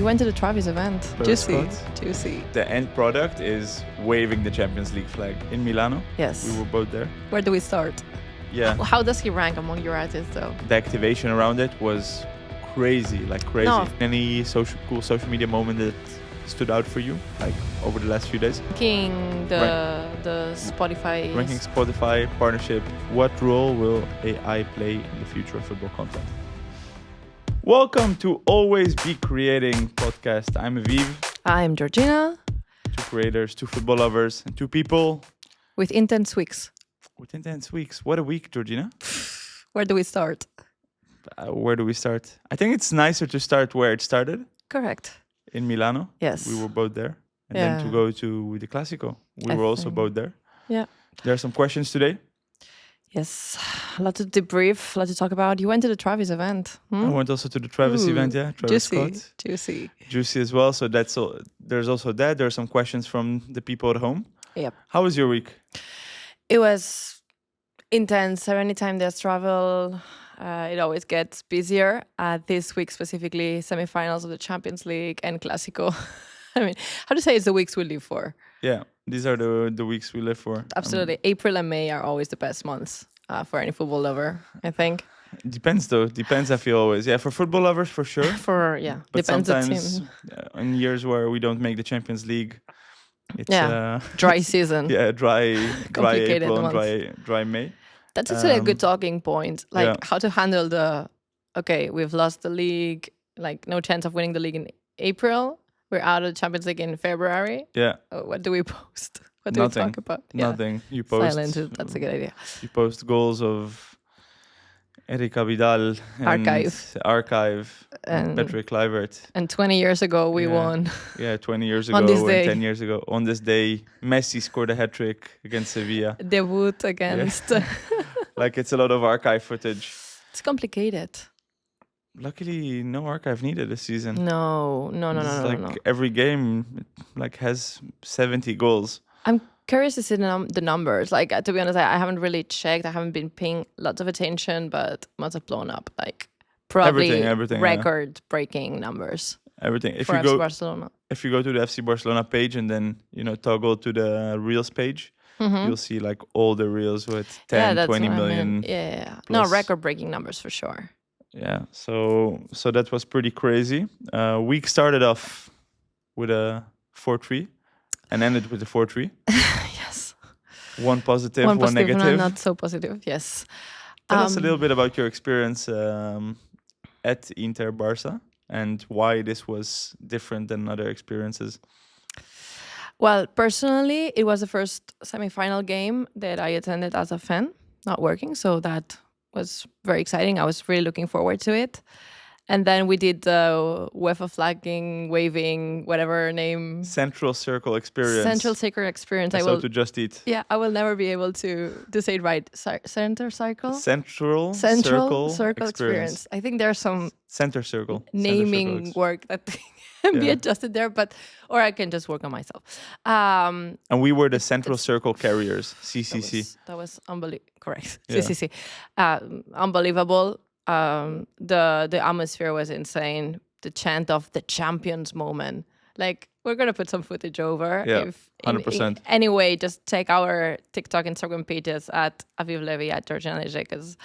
went to the Travis event. Juicy. The end product is waving the Champions League flag in Milano. Yes. We were both there. Where do we start? Yeah. How does he rank among your artists, though? The activation around it was crazy. No. Any cool social media moment that stood out for you, like over the last few days? Ranking the Spotify. Ranking Spotify partnership. What role will AI play in the future of football content? Welcome to Always Be Creating podcast. I'm Aviv. I'm Georgina. Two creators, two football lovers, and two people with intense weeks. With intense weeks. What a week, Georgina. Where do we start? Where do we start? I think it's nicer to start where it started. Correct. In Milano. Yes. We were both there. And then to go to the Clásico. We were also both there. Yeah. There are some questions today. Yes. A lot to debrief, a lot to talk about. You went to the Travis event. I went also to the Travis event, yeah. Travis Scott. Juicy as well. So that's all. There's also that. There are some questions from the people at home. Yep. How was your week? It was intense. So anytime there's travel, it always gets busier. This week specifically, semifinals of the Champions League and Clásico. I mean, how to say it's the weeks we live for. Yeah, these are the weeks we live for. Absolutely. April and May are always the best months for any football lover, I think. Depends though. Depends, I feel always. Yeah, for football lovers, for sure. depends but sometimes the team. In years where we don't make the Champions League, it's dry season. dry April and dry May. That's actually a good talking point. How to handle we've lost the league, like no chance of winning the league in April. We're out of the Champions League in February. Yeah. What do we post? What do we talk about? Nothing. You post. Silent. That's a good idea. You post goals of Eric Abidal and Archive and Patrick Kluivert. And 20 years ago we won. Yeah, 20 years ago on this day. 10 years ago. On this day, Messi scored a hat-trick against Sevilla. Debut against... Yeah. It's a lot of archive footage. It's complicated. Luckily, no archive needed this season. No. Every game has 70 goals. I'm curious to see the numbers. To be honest, I haven't really checked. I haven't been paying lots of attention, but must have blown up. Probably everything, record-breaking numbers. Everything. For FC Barcelona. If you go to the FC Barcelona page and then toggle to the Reels page, you'll see all the Reels with 10, 20 million. Yeah. Plus. No, record-breaking numbers for sure. Yeah, so that was pretty crazy. Week started off with a 4-3 and ended with a 4-3. Yes. One positive, one negative. Not so positive, yes. Tell us a little bit about your experience at Inter Barça and why this was different than other experiences. Well, personally, it was the first semi-final game that I attended as a fan, not working, so that was very exciting. I was really looking forward to it. And then we did the UEFA flagging, waving, whatever name. Central Circle experience. To Just Eat. Yeah, I will never be able to say it right. Center Circle? Central Circle experience. I think there's some Center Circle naming work that can be adjusted there, or I can just work on myself. And we were the Central Circle carriers, CCC. That was unbelievable. Correct. Yeah. CCC. Unbelievable. The atmosphere was insane. The chant of the champions moment. We're gonna put some footage over. Yeah, 100%. Anyway, just check our TikTok, Instagram pages at Aviv Levi, at Georgina because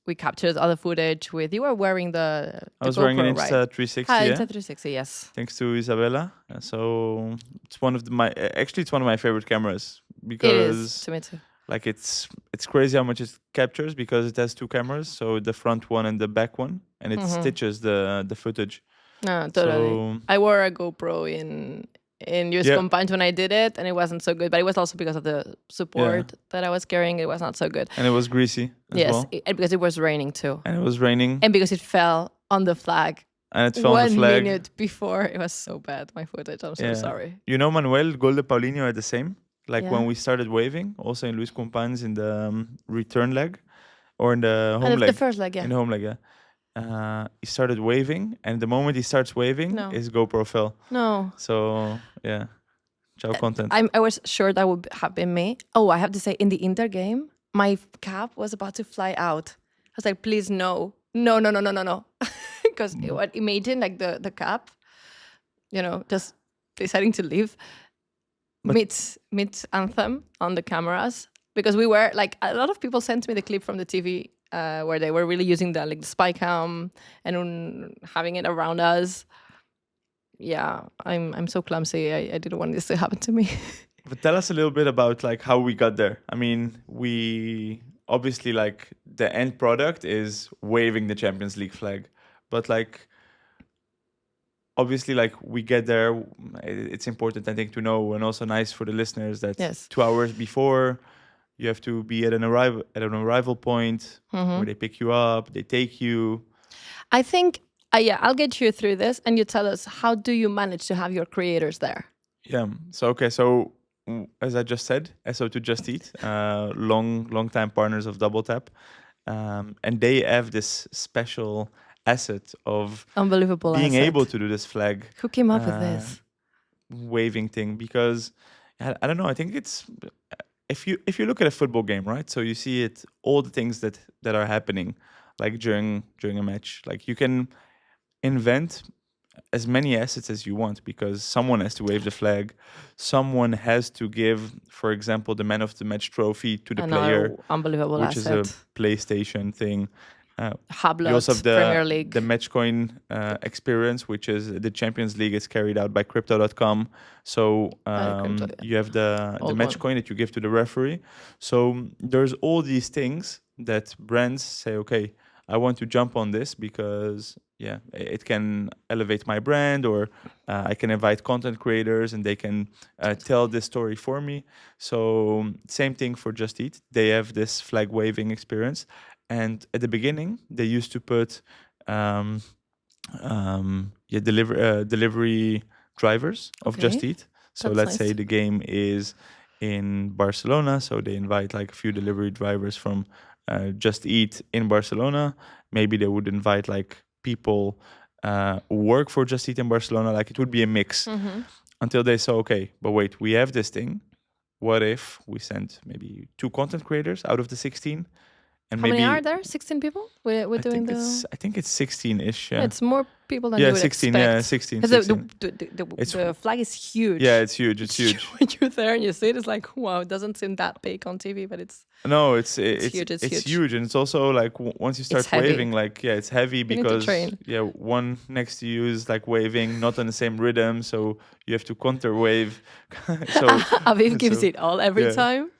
we captured all the footage with you were wearing the I was GoPro, wearing an right? Insta360. Insta360, yes. Thanks to Isabella. So it's one of my favorite cameras because it is to me too. It's crazy how much it captures because it has two cameras, so the front one and the back one, and it stitches the footage. No, totally. So, I wore a GoPro in US Combined when I did it, and it wasn't so good. But it was also because of the support that I was carrying. It was not so good. And it was greasy as well. Because it was raining too. And it was raining. And because it fell on the flag. And it fell on the flag. 1 minute before. It was so bad, my footage. I'm so sorry. Manuel, Gol de Paulinho are the same. When we started waving, also in Luis Companys in the return leg, or in the home leg. The first leg, yeah. In the home leg, he started waving, and the moment he starts waving, his GoPro fell. No. So, yeah. Ciao, content. I was sure that would have been me. Oh, I have to say, in the Inter game, my cap was about to fly out. I was like, please, no. No. Because imagine like the cap, just deciding to leave mid anthem on the cameras, because we were like, a lot of people sent me the clip from the TV where they were really using the spy cam and having it around us. Yeah, I'm so clumsy. I didn't want this to happen to me. But tell us a little bit about like how we got there. I mean, we obviously like the end product is waving the Champions League flag, but like obviously like we get there. It's important, I think, to know, and also nice for the listeners that Yes. 2 hours before you have to be at an arrival point where they pick you up, they take you. I think, I'll get you through this, and you tell us, how do you manage to have your creators there? Yeah. So as I just said, SO2 Just Eat, long time partners of Double Tap, and they have this special asset of Unbelievable being asset. able to do this flag Who came up with this? waving thing, because I don't know. I think it's if you look at a football game, right? So you see it, all the things that are happening, like during a match. Like you can invent as many assets as you want, because someone has to wave the flag, someone has to give, for example, the man of the match trophy to the player, unbelievable which asset. is a PlayStation thing. Hablot, you also have Premier League. the match coin experience, which is the Champions League is carried out by Crypto.com. So you have the match coin that you give to the referee. So there's all these things that brands say, okay, I want to jump on this because it can elevate my brand, or I can invite content creators and they can tell this story for me. So same thing for Just Eat. They have this flag waving experience. And at the beginning, they used to put delivery drivers of Just Eat. So let's say the game is in Barcelona, so they invite like a few delivery drivers from Just Eat in Barcelona. Maybe they would invite like people who work for Just Eat in Barcelona. Like it would be a mix until they saw, okay, but wait, we have this thing. What if we send maybe 2 content creators out of the 16? And how many are there? 16 people? We're doing I think it's 16-ish. Yeah. It's more people than you would 16, expect. Yeah, 16. Because the flag is huge. Yeah, it's huge. It's huge. When you're there and you see it, it's like, wow, it doesn't seem that big on TV, but it's huge. It's huge, and it's also like once you start waving, like it's heavy because one next to you is like waving, not on the same rhythm, so you have to counter wave. So Aviv gives it all every time.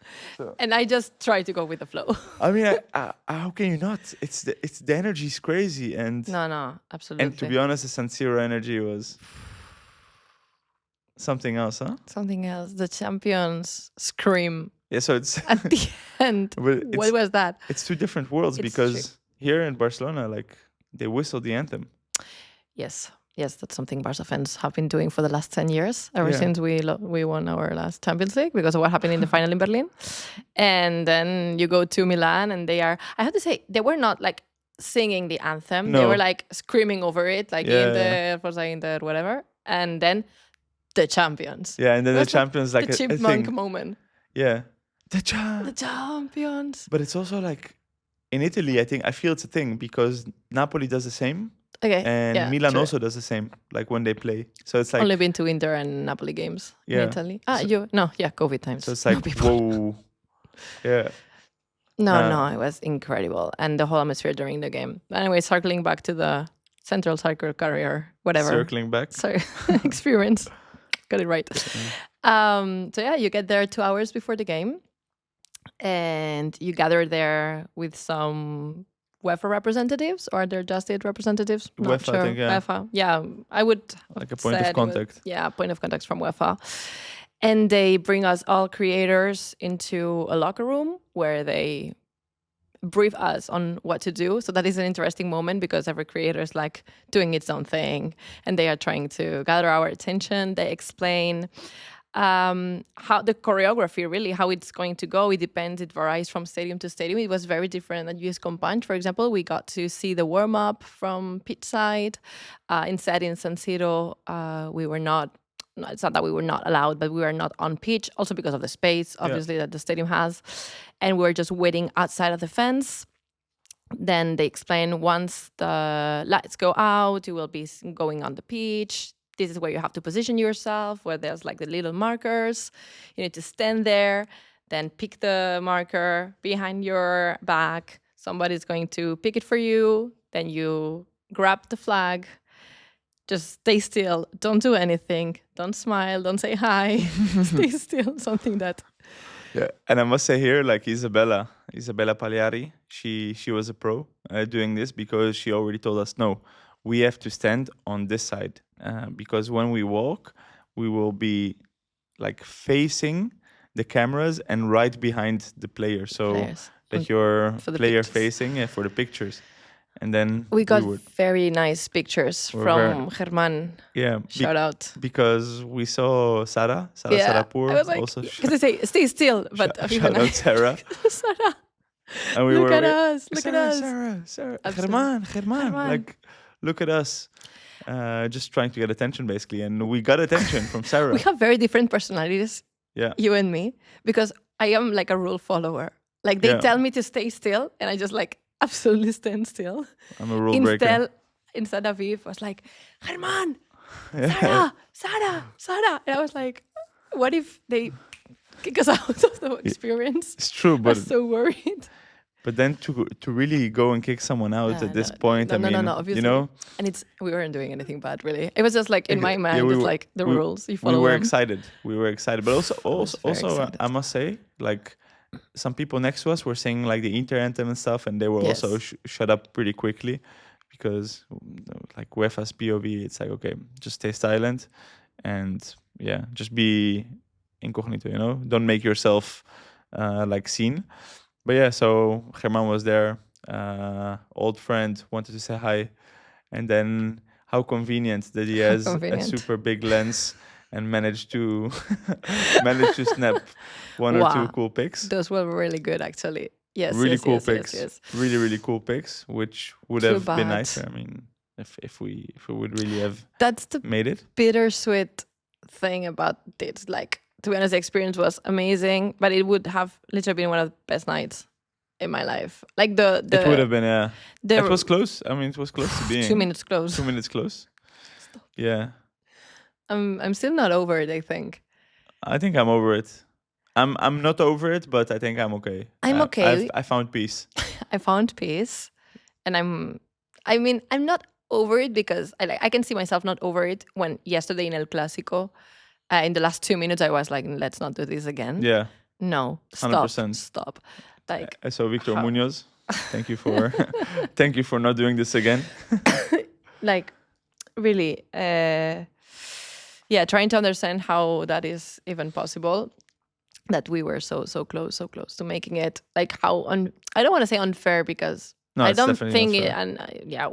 And I just try to go with the flow. I mean, how can you not? It's the energy is crazy, and no, absolutely. And to be honest, the San Siro energy was something else, huh? Something else. The champions scream. Yeah, so it's at the end. What was that? It's 2 different worlds, because here in Barcelona, like they whistle the anthem. Yes, that's something Barca fans have been doing for the last 10 years, ever since we won our last Champions League, because of what happened in the final in Berlin. And then you go to Milan, and I have to say, they were not like singing the anthem. No. They were like screaming over it, like in the whatever. And then the champions. Yeah, and then the champions, like the chipmunk moment. Yeah. The champions. But it's also like in Italy, I feel it's a thing, because Napoli does the same. Okay. And Milan also does the same, like when they play. So it's like only been to Inter and Napoli games in Italy. COVID times. So it's like whoa. Yeah. No, it was incredible, and the whole atmosphere during the game. Anyway, circling back to the Central Cycle Carrier, whatever. Circling back. Sorry, experience. Got it right. You get there 2 hours before the game, and you gather there with some UEFA representatives, or they're Just Eat representatives? Not UEFA, sure. I think, yeah. UEFA. Yeah, I would like a point of contact. Point of contact from UEFA. And they bring us all creators into a locker room where they brief us on what to do. So that is an interesting moment, because every creator is like doing its own thing, and they are trying to gather our attention. They explain how the choreography, really, how it's going to go. It depends. It varies from stadium to stadium. It was very different at US Compunch, for example. We got to see the warm-up from pitch side. Instead, in San Siro, we were not. No, it's not that we were not allowed, but we were not on pitch, also because of the space, obviously, that the stadium has. And we were just waiting outside of the fence. Then they explain once the lights go out, you will be going on the pitch. This is where you have to position yourself, where there's like the little markers. You need to stand there, then pick the marker behind your back. Somebody's going to pick it for you. Then you grab the flag. Just stay still. Don't do anything. Don't smile. Don't say hi. Stay still. Something that. Yeah, and I must say here, like Isabella Pagliari, she was a pro doing this, because she already told us, no, we have to stand on this side, because when we walk, we will be like facing the cameras and right behind the player, so that you're player facing for the pictures. And then we got very nice pictures from Germán. Yeah, shout out, because we saw Sarah Sarapur. I was like, also because they say stay still, but shout out Sarah. Sarah, and we look were at us, look Sarah, at us, Sarah, Germán, like look at us, just trying to get attention basically, and we got attention from Sarah. We have very different personalities. Yeah, you and me, because I am like a rule follower. Like they tell me to stay still, and I just like absolutely stand still. I'm a rule breaker. Instead, Aviv was like, Germán, Sarah. And I was like, what if they kick us out of the experience? It's true, but I was so worried. But then to really go and kick someone out at this point, I mean, obviously. You know? And we weren't doing anything bad, really. It was just like in my mind, it's like the rules. You follow we were them. excited. But also I must say, like, some people next to us were saying like the Inter anthem and stuff, and they were also shut up pretty quickly, because like UEFA's POV, it's like, okay, just stay silent and just be incognito, you know, don't make yourself like seen. But so Germán was there, old friend, wanted to say hi, and then how convenient that he has a super big lens and managed to snap one or two cool pics. Those were really good, actually. Yes, really cool pics. Yes. Really cool pics, which would have been nicer. I mean, if we would really have made it. Bittersweet thing about it. Like, to be honest, the experience was amazing, but it would have literally been one of the best nights in my life. Like it would have been. It was close. I mean, it was close to being 2 minutes close. 2 minutes close. Stop. Yeah. I'm still not over it, I think. I think I'm over it. I'm not over it, but I think I'm okay. I'm okay. I found peace. I found peace, and I'm not over it, because I can see myself not over it when yesterday in El Clásico, in the last 2 minutes, I was like, let's not do this again. Yeah. No, stop. 100%. Stop. Like, I saw Victor Munoz. Thank you for thank you for not doing this again. Like, really, trying to understand how that is even possible. That we were so close to making it. Like, how I don't want to say unfair, because I don't think it. And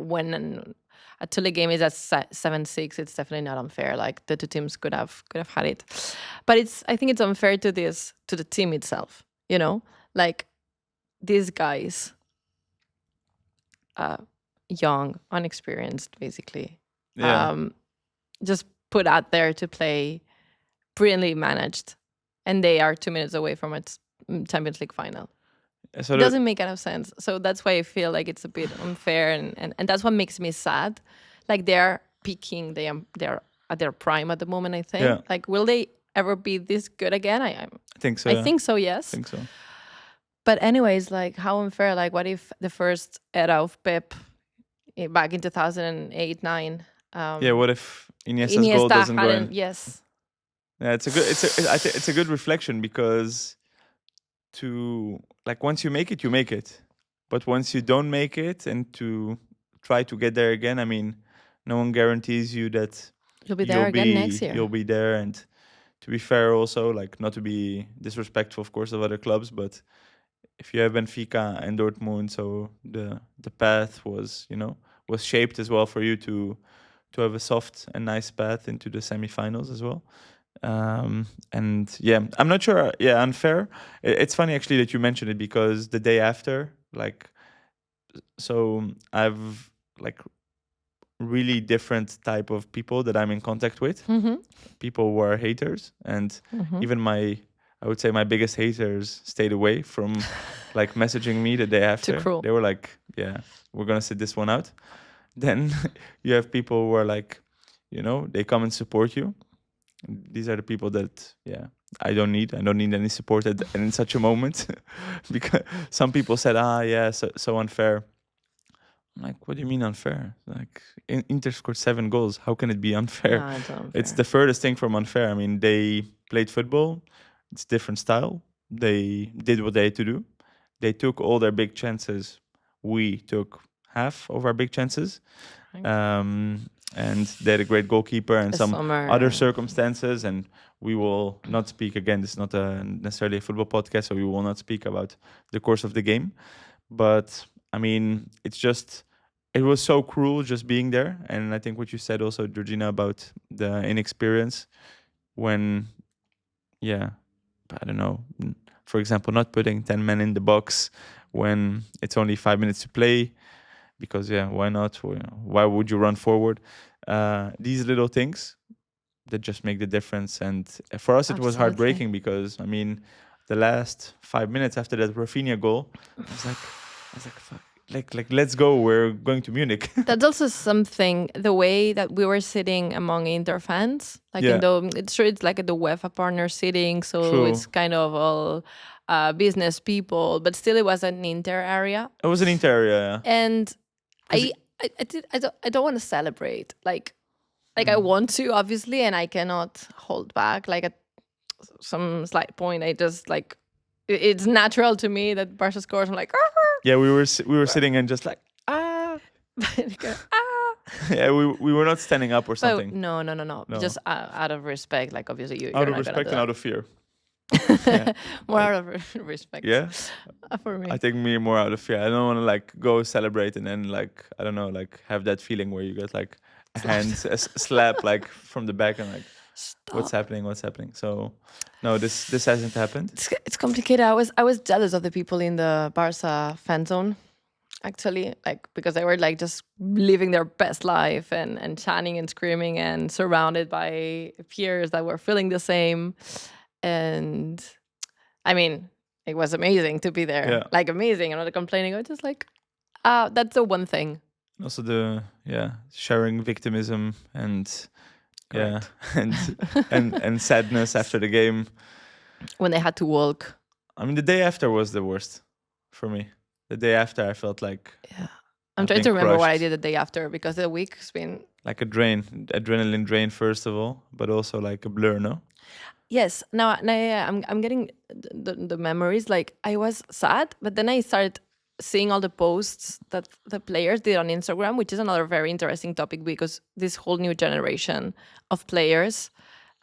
when a Tule game is at 7-6, it's definitely not unfair. Like, the two teams could have had it, but I think it's unfair to the team itself. You know, like, these guys, young, unexperienced, basically, just put out there to play, brilliantly managed, and they are 2 minutes away from its Champions League final. So it doesn't make enough sense. So that's why I feel like it's a bit unfair, and that's what makes me sad. Like, they're peaking, they're at their prime at the moment, I think. Yeah. Like, will they ever be this good again? I think so. I think so, yes. I think so. But anyways, like, how unfair. Like, what if the first era of Pep back in 2008-9? What if Iniesta's goal doesn't go in? Yes. Yeah, it's a good reflection, because once you make it, you make it. But once you don't make it, and to try to get there again, I mean, no one guarantees you that you'll be there again next year. You'll be there, and to be fair, also, like, not to be disrespectful, of course, of other clubs, but if you have Benfica and Dortmund, so the path was shaped as well for you to have a soft and nice path into the semifinals as well. And I'm not sure. Unfair. It's funny actually that you mentioned it, because the day after, like, so I've like really different type of people that I'm in contact with. Mm-hmm. People who are haters, and even I would say my biggest haters stayed away from like messaging me the day after. Too cruel. They were like, yeah, we're gonna sit this one out. Then you have people who are like, they come and support you. These are the people that, I don't need any support in such a moment. Because some people said, so unfair. I'm like, what do you mean unfair? Like, Inter scored 7 goals. How can it be unfair? No, it's unfair. It's the furthest thing from unfair. I mean, they played football. It's different style. They did what they had to do. They took all their big chances. We took half of our big chances. And they had a great goalkeeper and some other circumstances. And we will not speak again. This is not necessarily a football podcast, so we will not speak about the course of the game. But I mean, it was so cruel just being there. And I think what you said also, Georgina, about the inexperience when, I don't know, for example, not putting 10 men in the box when it's only 5 minutes to play, because, why not? Why would you run forward? These little things that just make the difference. And for us, it was heartbreaking because, I mean, the last 5 minutes after that Rafinha goal, I was like, fuck. Like, let's go. We're going to Munich. That's also something, the way that we were sitting among Inter fans. Like, it's true, it's like at the UEFA partner sitting, so True. It's kind of all business people, but still it was an Inter area. It was an Inter area, yeah. And I don't want to celebrate. Like I want to, obviously, and I cannot hold back. Like at some slight point, I just like, it's natural to me that Barca scores. I'm like, yeah, we were sitting and just like, Yeah, we were not standing up or something. No. Just out of respect. Like, obviously, you're out of respect and out of fear. More out of respect. Yeah, for me. I think me more out of fear. I don't want to like go celebrate and then like, I don't know, like have that feeling where you get like a hand slap like from the back and like, Stop. What's happening? So no, this hasn't happened. It's complicated. I was jealous of the people in the Barca fan zone, actually, like, because they were like just living their best life and chanting and screaming and surrounded by peers that were feeling the same. And I mean, it was amazing to be there. Yeah. Like, amazing. I'm not complaining. I was just like, that's the one thing. Also the sharing victimism and Correct. and sadness after the game when they had to walk. I mean, the day after was the worst for me. The day after, I felt like I'm trying to remember what I did the day after, because the week's been like a adrenaline drain first of all, but also like a blur. No. Yes. Now I'm getting the memories. Like, I was sad, but then I started seeing all the posts that the players did on Instagram, which is another very interesting topic, because this whole new generation of players,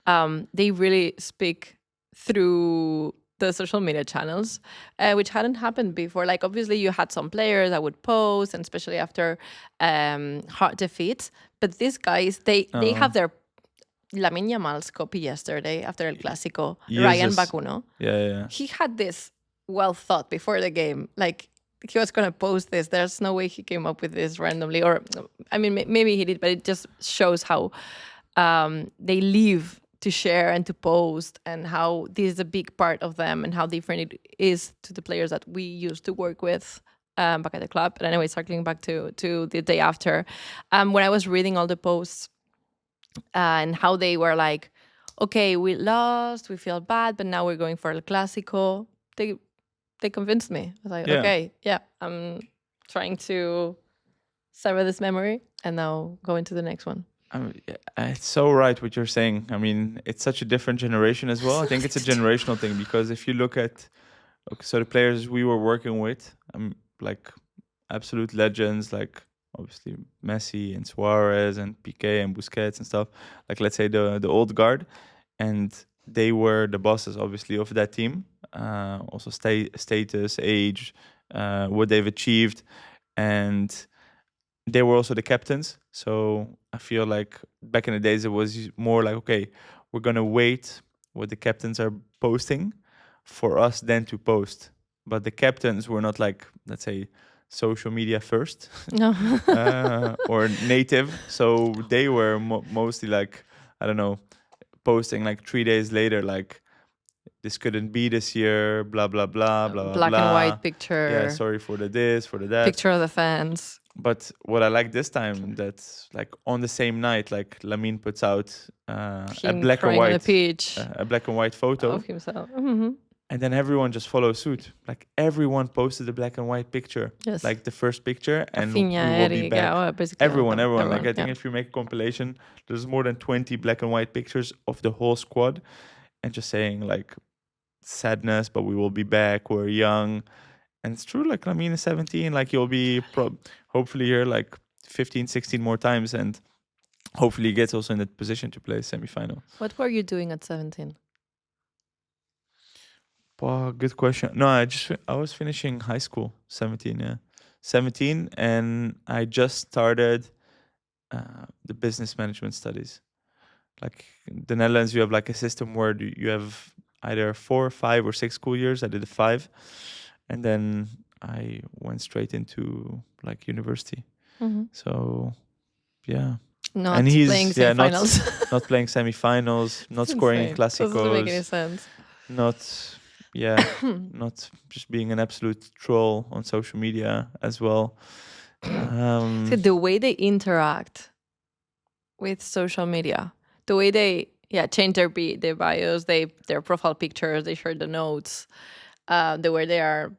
they really speak through the social media channels, which hadn't happened before. Like, obviously you had some players that would post, and especially after hard defeats, but these guys, they have their Lamine Yamal's copy yesterday after El Clásico. Ryan Bakuno. Yeah. He had this well thought before the game. Like, he was going to post this. There's no way he came up with this randomly. Or, I mean, maybe he did, but it just shows how they live to share and to post, and how this is a big part of them, and how different it is to the players that we used to work with back at the club. But anyway, circling back to the day after, when I was reading all the posts and how they were like, okay, we lost, we feel bad, but now we're going for El Clásico. They convinced me. I was like, okay, I'm trying to sever this memory and now go into the next one. It's so right what you're saying. I mean, it's such a different generation as well. I think it's a generational thing, because if you look at the players we were working with, like absolute legends, like obviously Messi and Suarez and Piqué and Busquets and stuff, like, let's say the old guard, and they were the bosses obviously of that team, also status, age, what they've achieved, and they were also the captains. So I feel like back in the days it was more like, okay, we're gonna wait what the captains are posting for us then to post. But the captains were not like, let's say, social media first, no. or native. So they were mostly like, I don't know, posting like 3 days later, like this couldn't be this year, blah, blah, blah, blah, blah, black blah. and white picture. Yeah, sorry for the this, for the that. Picture of the fans. But what I like this time, that's like on the same night, like Lamine puts out a black and white, a black and white photo of himself. Mm-hmm. And then everyone just follows suit. Like everyone posted a black and white picture, like the first picture, and we will be back. Everyone. Like I think if you make a compilation, there's more than 20 black and white pictures of the whole squad, and just saying like sadness, but we will be back. We're young, and it's true. Like Lamine is 17. Like you'll be hopefully here like 15, 16 more times, and hopefully he gets also in that position to play a semi-final. What were you doing at 17? Oh, good question. No, I was finishing high school, 17, yeah. 17, and I just started the business management studies. Like in the Netherlands, you have like a system where you have either 4, 5, or 6 school years. I did 5, and then I went straight into like university. Mm-hmm. So, yeah. Not playing semifinals. Not playing semifinals, not scoring in Clásicos. Doesn't make any sense. Not just being an absolute troll on social media as well. So the way they interact with social media, the way they change their bios, their profile pictures, they share the notes, the way they are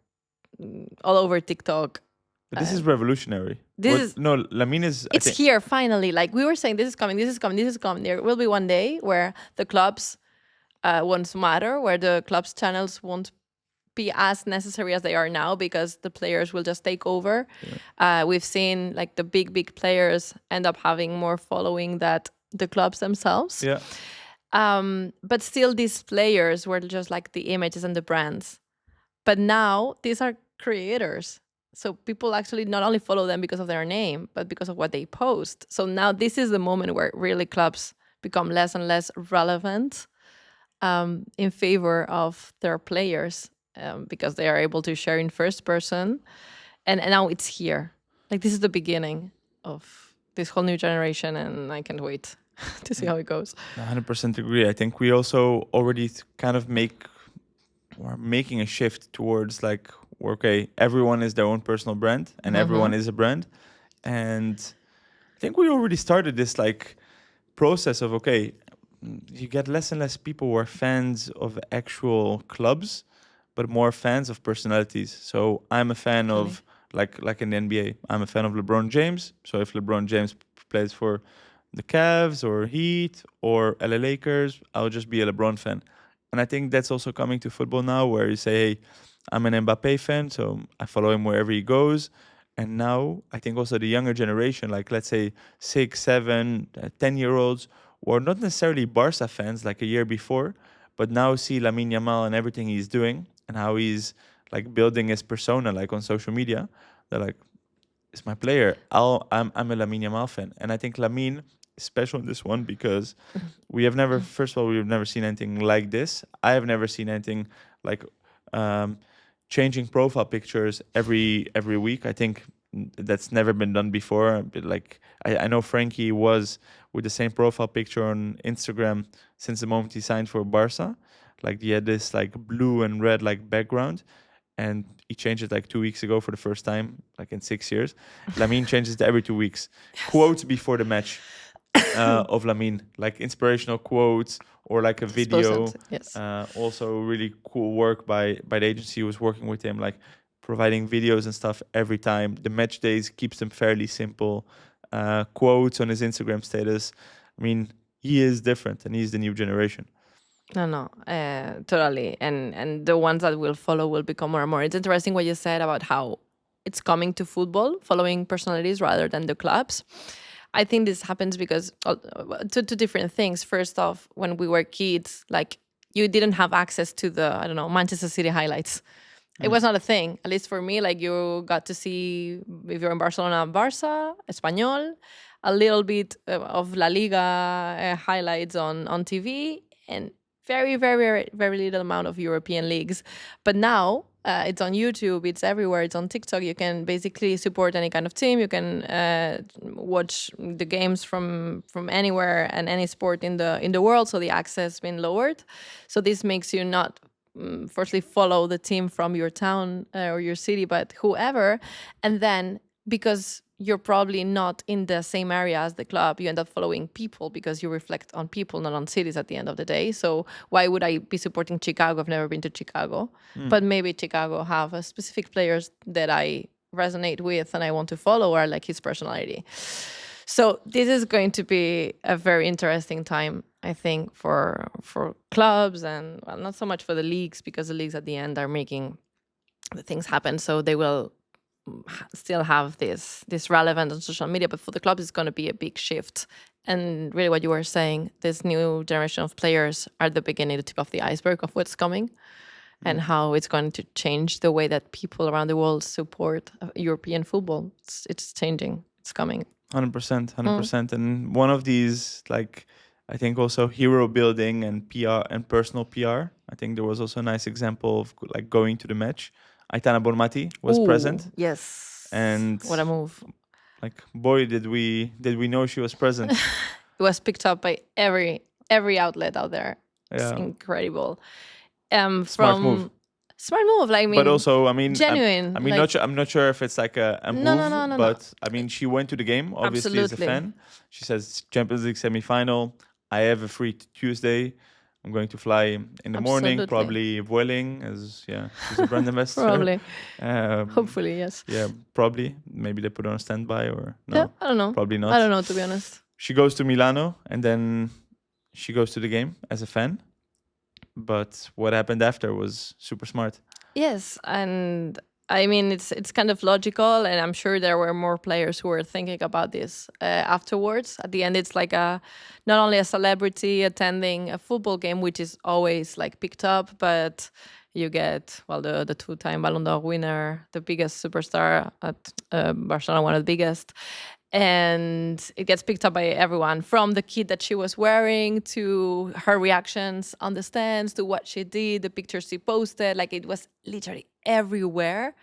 all over TikTok. But this is revolutionary. Lamine is. It's here finally. Like we were saying, this is coming. There will be one day where the clubs won't matter, where the club's channels won't be as necessary as they are now because the players will just take over. Yeah. We've seen like the big players end up having more following than the clubs themselves. Yeah. But still, these players were just like the images and the brands. But now these are creators. So people actually not only follow them because of their name, but because of what they post. So now this is the moment where really clubs become less and less relevant in favor of their players because they are able to share in first person. And now it's here. Like this is the beginning of this whole new generation, and I can't wait to see how it goes. 100% agree. I think we also already kind of making a shift towards like, okay, everyone is their own personal brand and everyone is a brand. And I think we already started this like process of, okay, you get less and less people who are fans of actual clubs, but more fans of personalities. So I'm a fan of, like in the NBA, I'm a fan of LeBron James. So if LeBron James plays for the Cavs or Heat or LA Lakers, I'll just be a LeBron fan. And I think that's also coming to football now, where you say, hey, I'm an Mbappé fan, so I follow him wherever he goes. And now I think also the younger generation, like let's say 6, 7, 10-year-olds, or not necessarily Barca fans like a year before, but now see Lamine Yamal and everything he's doing and how he's like building his persona like on social media. They're like, it's my player. I'm a Lamine Yamal fan. And I think Lamine is special in this one because we've never seen anything like this. I have never seen anything like changing profile pictures every week. I think that's never been done before. Like I know Frankie was with the same profile picture on Instagram since the moment he signed for Barca. Like he had this like blue and red like background, and he changed it like 2 weeks ago for the first time, like in 6 years. Lamine changes it every 2 weeks. Yes. Quotes before the match of Lamine, like inspirational quotes or like a video. Yes. Also really cool work by the agency who was working with him, like providing videos and stuff every time. The match days keeps them fairly simple. Quotes on his Instagram status. I mean, he is different and he's the new generation. No, totally. And the ones that will follow will become more and more. It's interesting what you said about how it's coming to football, following personalities rather than the clubs. I think this happens because two different things. First off, when we were kids, like you didn't have access to the, Manchester City highlights. It was not a thing, at least for me. Like you got to see, if you're in Barcelona, Barça, Espanyol, a little bit of La Liga highlights on TV, and very, very, very little amount of European leagues. But now it's on YouTube, it's everywhere, it's on TikTok. You can basically support any kind of team. You can watch the games from anywhere and any sport in the world. So the access has been lowered. So this makes you not firstly follow the team from your town or your city, but whoever. And then because you're probably not in the same area as the club, you end up following people because you reflect on people, not on cities at the end of the day. So why would I be supporting Chicago? I've never been to Chicago. But maybe Chicago have a specific players that I resonate with and I want to follow, or like his personality. So this is going to be a very interesting time, I think, for clubs, and well, not so much for the leagues, because the leagues at the end are making the things happen. So they will still have this relevance on social media. But for the clubs, it's going to be a big shift. And really what you were saying, this new generation of players are the beginning, the tip of the iceberg of what's coming, and how it's going to change the way that people around the world support European football. It's changing. It's coming. 100%. And one of these, like, I think also hero building and PR and personal PR. I think there was also a nice example of like going to the match. Aitana was present. Yes. And what a move. Like, boy, did we know she was present. It was picked up by every outlet out there. It's incredible. Smart move. Like, I mean, but also, I mean, genuine. I'm not sure if it's like a move. No. But I mean, she went to the game obviously as a fan. She says Champions League semi-final. I have a free Tuesday. I'm going to fly in the morning, probably Vueling, as she's a brand ambassador. Probably. Hopefully, yes. Yeah, probably. Maybe they put her on standby or no. Yeah, I don't know. Probably not. I don't know, to be honest. She goes to Milano and then she goes to the game as a fan. But what happened after was super smart. Yes, and I mean, it's kind of logical, and I'm sure there were more players who were thinking about this afterwards. At the end, it's like not only a celebrity attending a football game, which is always like picked up, but you get, well, the two-time Ballon d'Or winner, the biggest superstar at Barcelona, one of the biggest. And it gets picked up by everyone, from the kit that she was wearing to her reactions on the stands to what she did, the pictures she posted. Like, it was literally everywhere.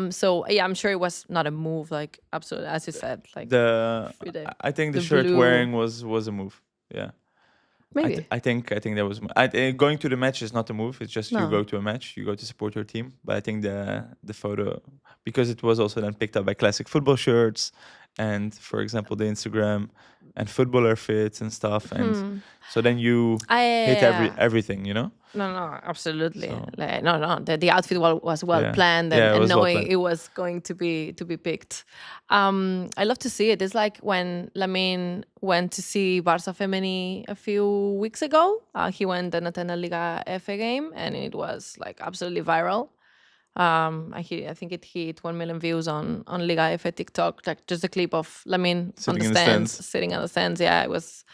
So yeah, I'm sure it was not a move, like, absolutely, as you said. Like, I think the shirt blue wearing was a move. Yeah, maybe. I think that was going to the match is not a move. It's just you go to a match, you go to support your team. But I think the photo, because it was also then picked up by Classic football shirts. And for example, the Instagram and footballer fits and stuff, and so then you hit everything, you know. No, absolutely. So, like, no. The outfit was well planned, and knowing it was going to be picked. I love to see it. It's like when Lamine went to see Barça Femení a few weeks ago. He went and attended a Liga F game, and it was like absolutely viral. I think it hit 1 million views on Liga F TikTok, like just a clip of Lamine on the stands, sitting on the stands. Yeah, it was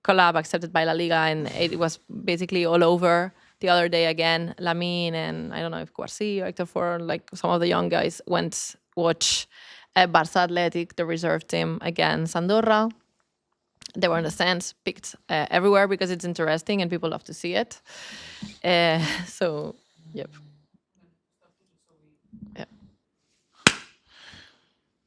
collab accepted by La Liga, and it was basically all over. The other day again, Lamine and I don't know if Kouassi or Hector Ford, like some of the young guys, went watch Barça Athletic, the reserve team, against Andorra. They were in the stands, picked everywhere because it's interesting and people love to see it. So, yep.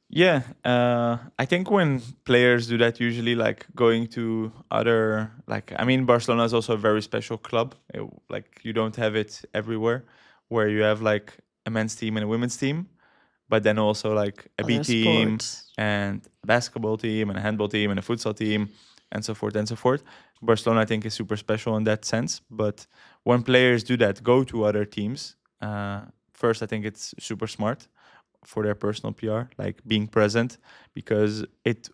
Yeah, I think when players do that, usually like going to other, like, I mean, Barcelona is also a very special club. Like, you don't have it everywhere, where you have like a men's team and a women's team, but then also like a B team and a basketball team and a handball team and a futsal team and so forth and so forth. Barcelona, I think, is super special in that sense. But when players do that, go to other teams, first, I think it's super smart for their personal PR, like being present, because it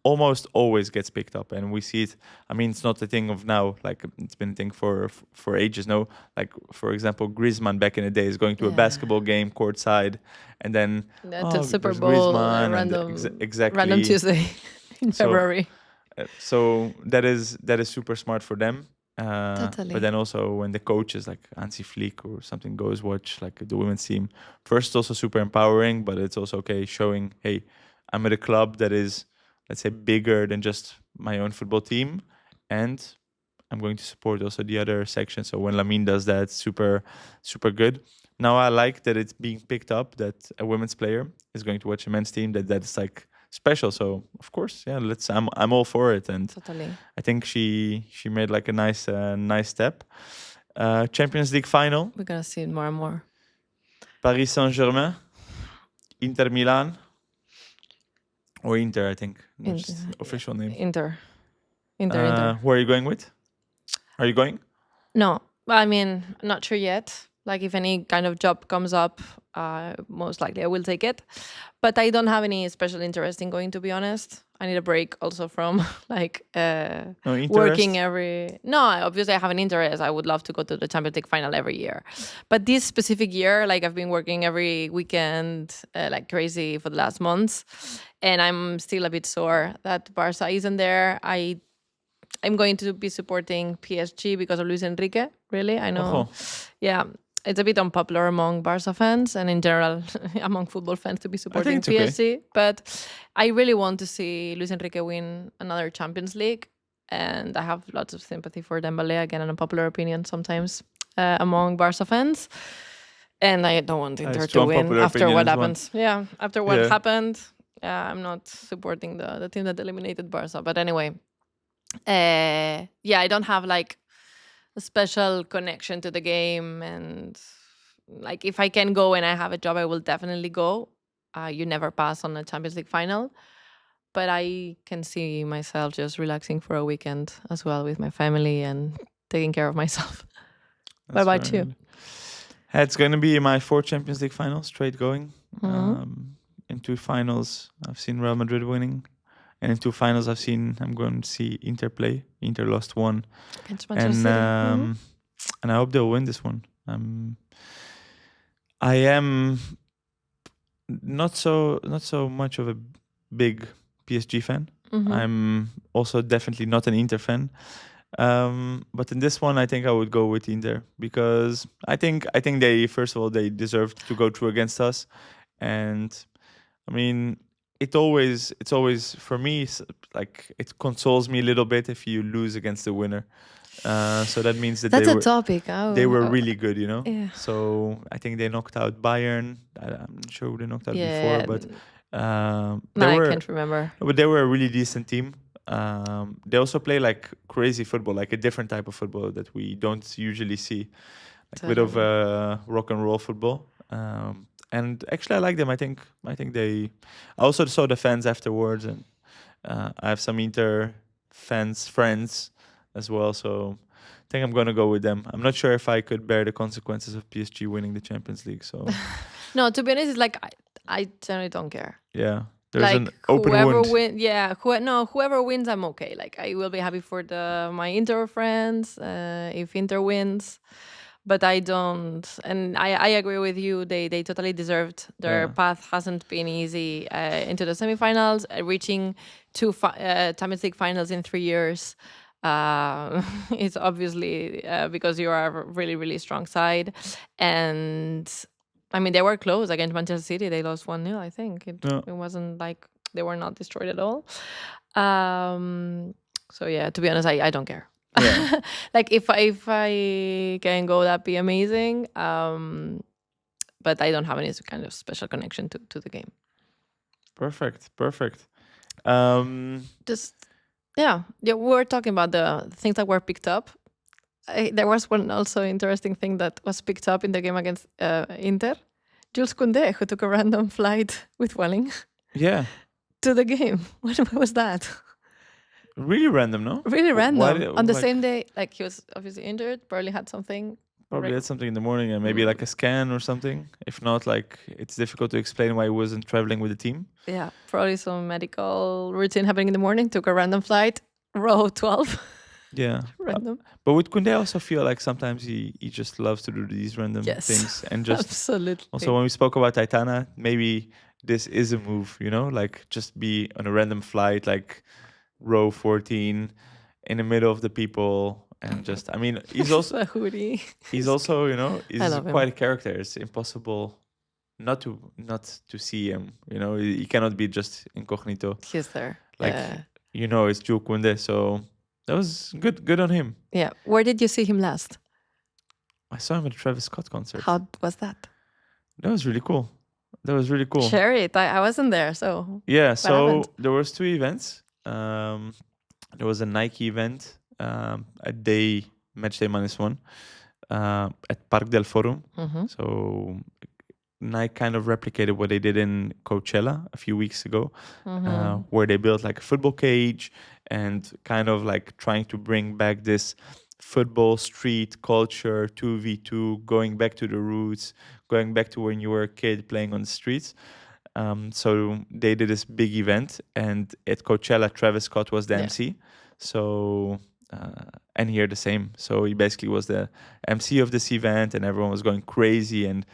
almost always gets picked up, and we see it. I mean, it's not a thing of now, like it's been a thing for ages. No, like for example, Griezmann back in the day is going to a basketball game courtside, and then to Super Bowl, random Tuesday in February. So that is super smart for them. Totally. But then also when the coaches like Hansi Flick or something goes watch like the women's team, first, it's also super empowering, but it's also showing, hey, I'm at a club that is, let's say, bigger than just my own football team, and I'm going to support also the other section. So when Lamine does that, super good. Now I like that it's being picked up that a women's player is going to watch a men's team, that's like special. So of course, yeah, I'm all for it, and totally. I think she made like a nice step. Champions League final. We're gonna see it more and more. Paris Saint-Germain, Inter Milan, or Inter, I think. Which is the official name. Inter. Who are you going with? Are you going? No, I mean, I'm not sure yet. Like, if any kind of job comes up, most likely I will take it. But I don't have any special interest in going, to be honest. I need a break also from like working every. No, obviously I have an interest. I would love to go to the Champions League final every year, but this specific year, like, I've been working every weekend like crazy for the last months, and I'm still a bit sore that Barca isn't there. I'm going to be supporting PSG because of Luis Enrique. Really, I know. Yeah. It's a bit unpopular among Barca fans and in general among football fans to be supporting PSG. Okay. But I really want to see Luis Enrique win another Champions League. And I have lots of sympathy for Dembélé, again, an unpopular opinion sometimes among Barca fans. And I don't want Inter to win after what happens. Well. Yeah, after what happened, I'm not supporting the team that eliminated Barca. But anyway, I don't have like a special connection to the game, and like if I can go and I have a job, I will definitely go. You never pass on a Champions League final, but I can see myself just relaxing for a weekend as well with my family and taking care of myself. What about you? It's going to be my 4th Champions League final straight going. In 2 finals I've seen Real Madrid winning. And in 2 finals, I'm going to see Inter play. Inter lost 1, and I hope they'll win this one. I am not so much of a big PSG fan. I'm also definitely not an Inter fan. But in this one, I think I would go with Inter because I think they, first of all, they deserved to go through against us, and I mean. It's always for me, like, it consoles me a little bit if you lose against the winner. So that means that they were really good, you know. Yeah. So I think they knocked out Bayern. I'm not sure who they knocked out before, but I can't remember. But they were a really decent team. They also play like crazy football, like a different type of football that we don't usually see, like a bit of rock and roll football. And actually, I like them. I think they. I also saw the fans afterwards, and I have some Inter friends as well. So I think I'm gonna go with them. I'm not sure if I could bear the consequences of PSG winning the Champions League. So no, to be honest, it's like I generally don't care. Yeah, there's like an open wound. Whoever wins, I'm okay. Like, I will be happy for my Inter friends if Inter wins. But I don't, and I agree with you. They totally deserved. Their path hasn't been easy into the semifinals. Reaching 2 Champions League finals in 3 years, it's obviously because you are a really, really strong side. And I mean, they were close against Manchester City. They lost 1-0. I think it wasn't like they were not destroyed at all. So yeah, to be honest, I don't care. Yeah. Like, if I can go, that'd be amazing. But I don't have any kind of special connection to the game. Perfect. We were talking about the things that were picked up. There was one also interesting thing that was picked up in the game against Inter. Jules Koundé, who took a random flight with Welling. Yeah. To the game. What was that? Really random, no? Really random. On the same day, like, he was obviously injured, probably had something. Probably had something in the morning, and maybe like a scan or something. If not, like, it's difficult to explain why he wasn't traveling with the team. Yeah, probably some medical routine happening in the morning. Took a random flight, row 12. Yeah. Random. But with Koundé, I also feel like sometimes he just loves to do these random things. And just absolutely. Also, when we spoke about Aitana, maybe this is a move, you know? Like, just be on a random flight, like row 14 in the middle of the people, and just, I mean, he's also he's also, you know, he's quite a character. It's impossible not to see him, you know. He cannot be just incognito. He's there, like, you know, it's Jules Koundé, so that was good on him. Yeah. Where did you see him last? I saw him at a Travis Scott concert. How was that? That was really cool. Share it. I wasn't there, so yeah. So there was 2 events. There was a Nike event, a day, match day -1, at Parc del Forum. So Nike kind of replicated what they did in Coachella a few weeks ago, where they built like a football cage and kind of like trying to bring back this football street culture, 2v2, going back to the roots, going back to when you were a kid playing on the streets. So they did this big event, and at Coachella, Travis Scott was the MC. So and here the same. So he basically was the MC of this event, and everyone was going crazy. And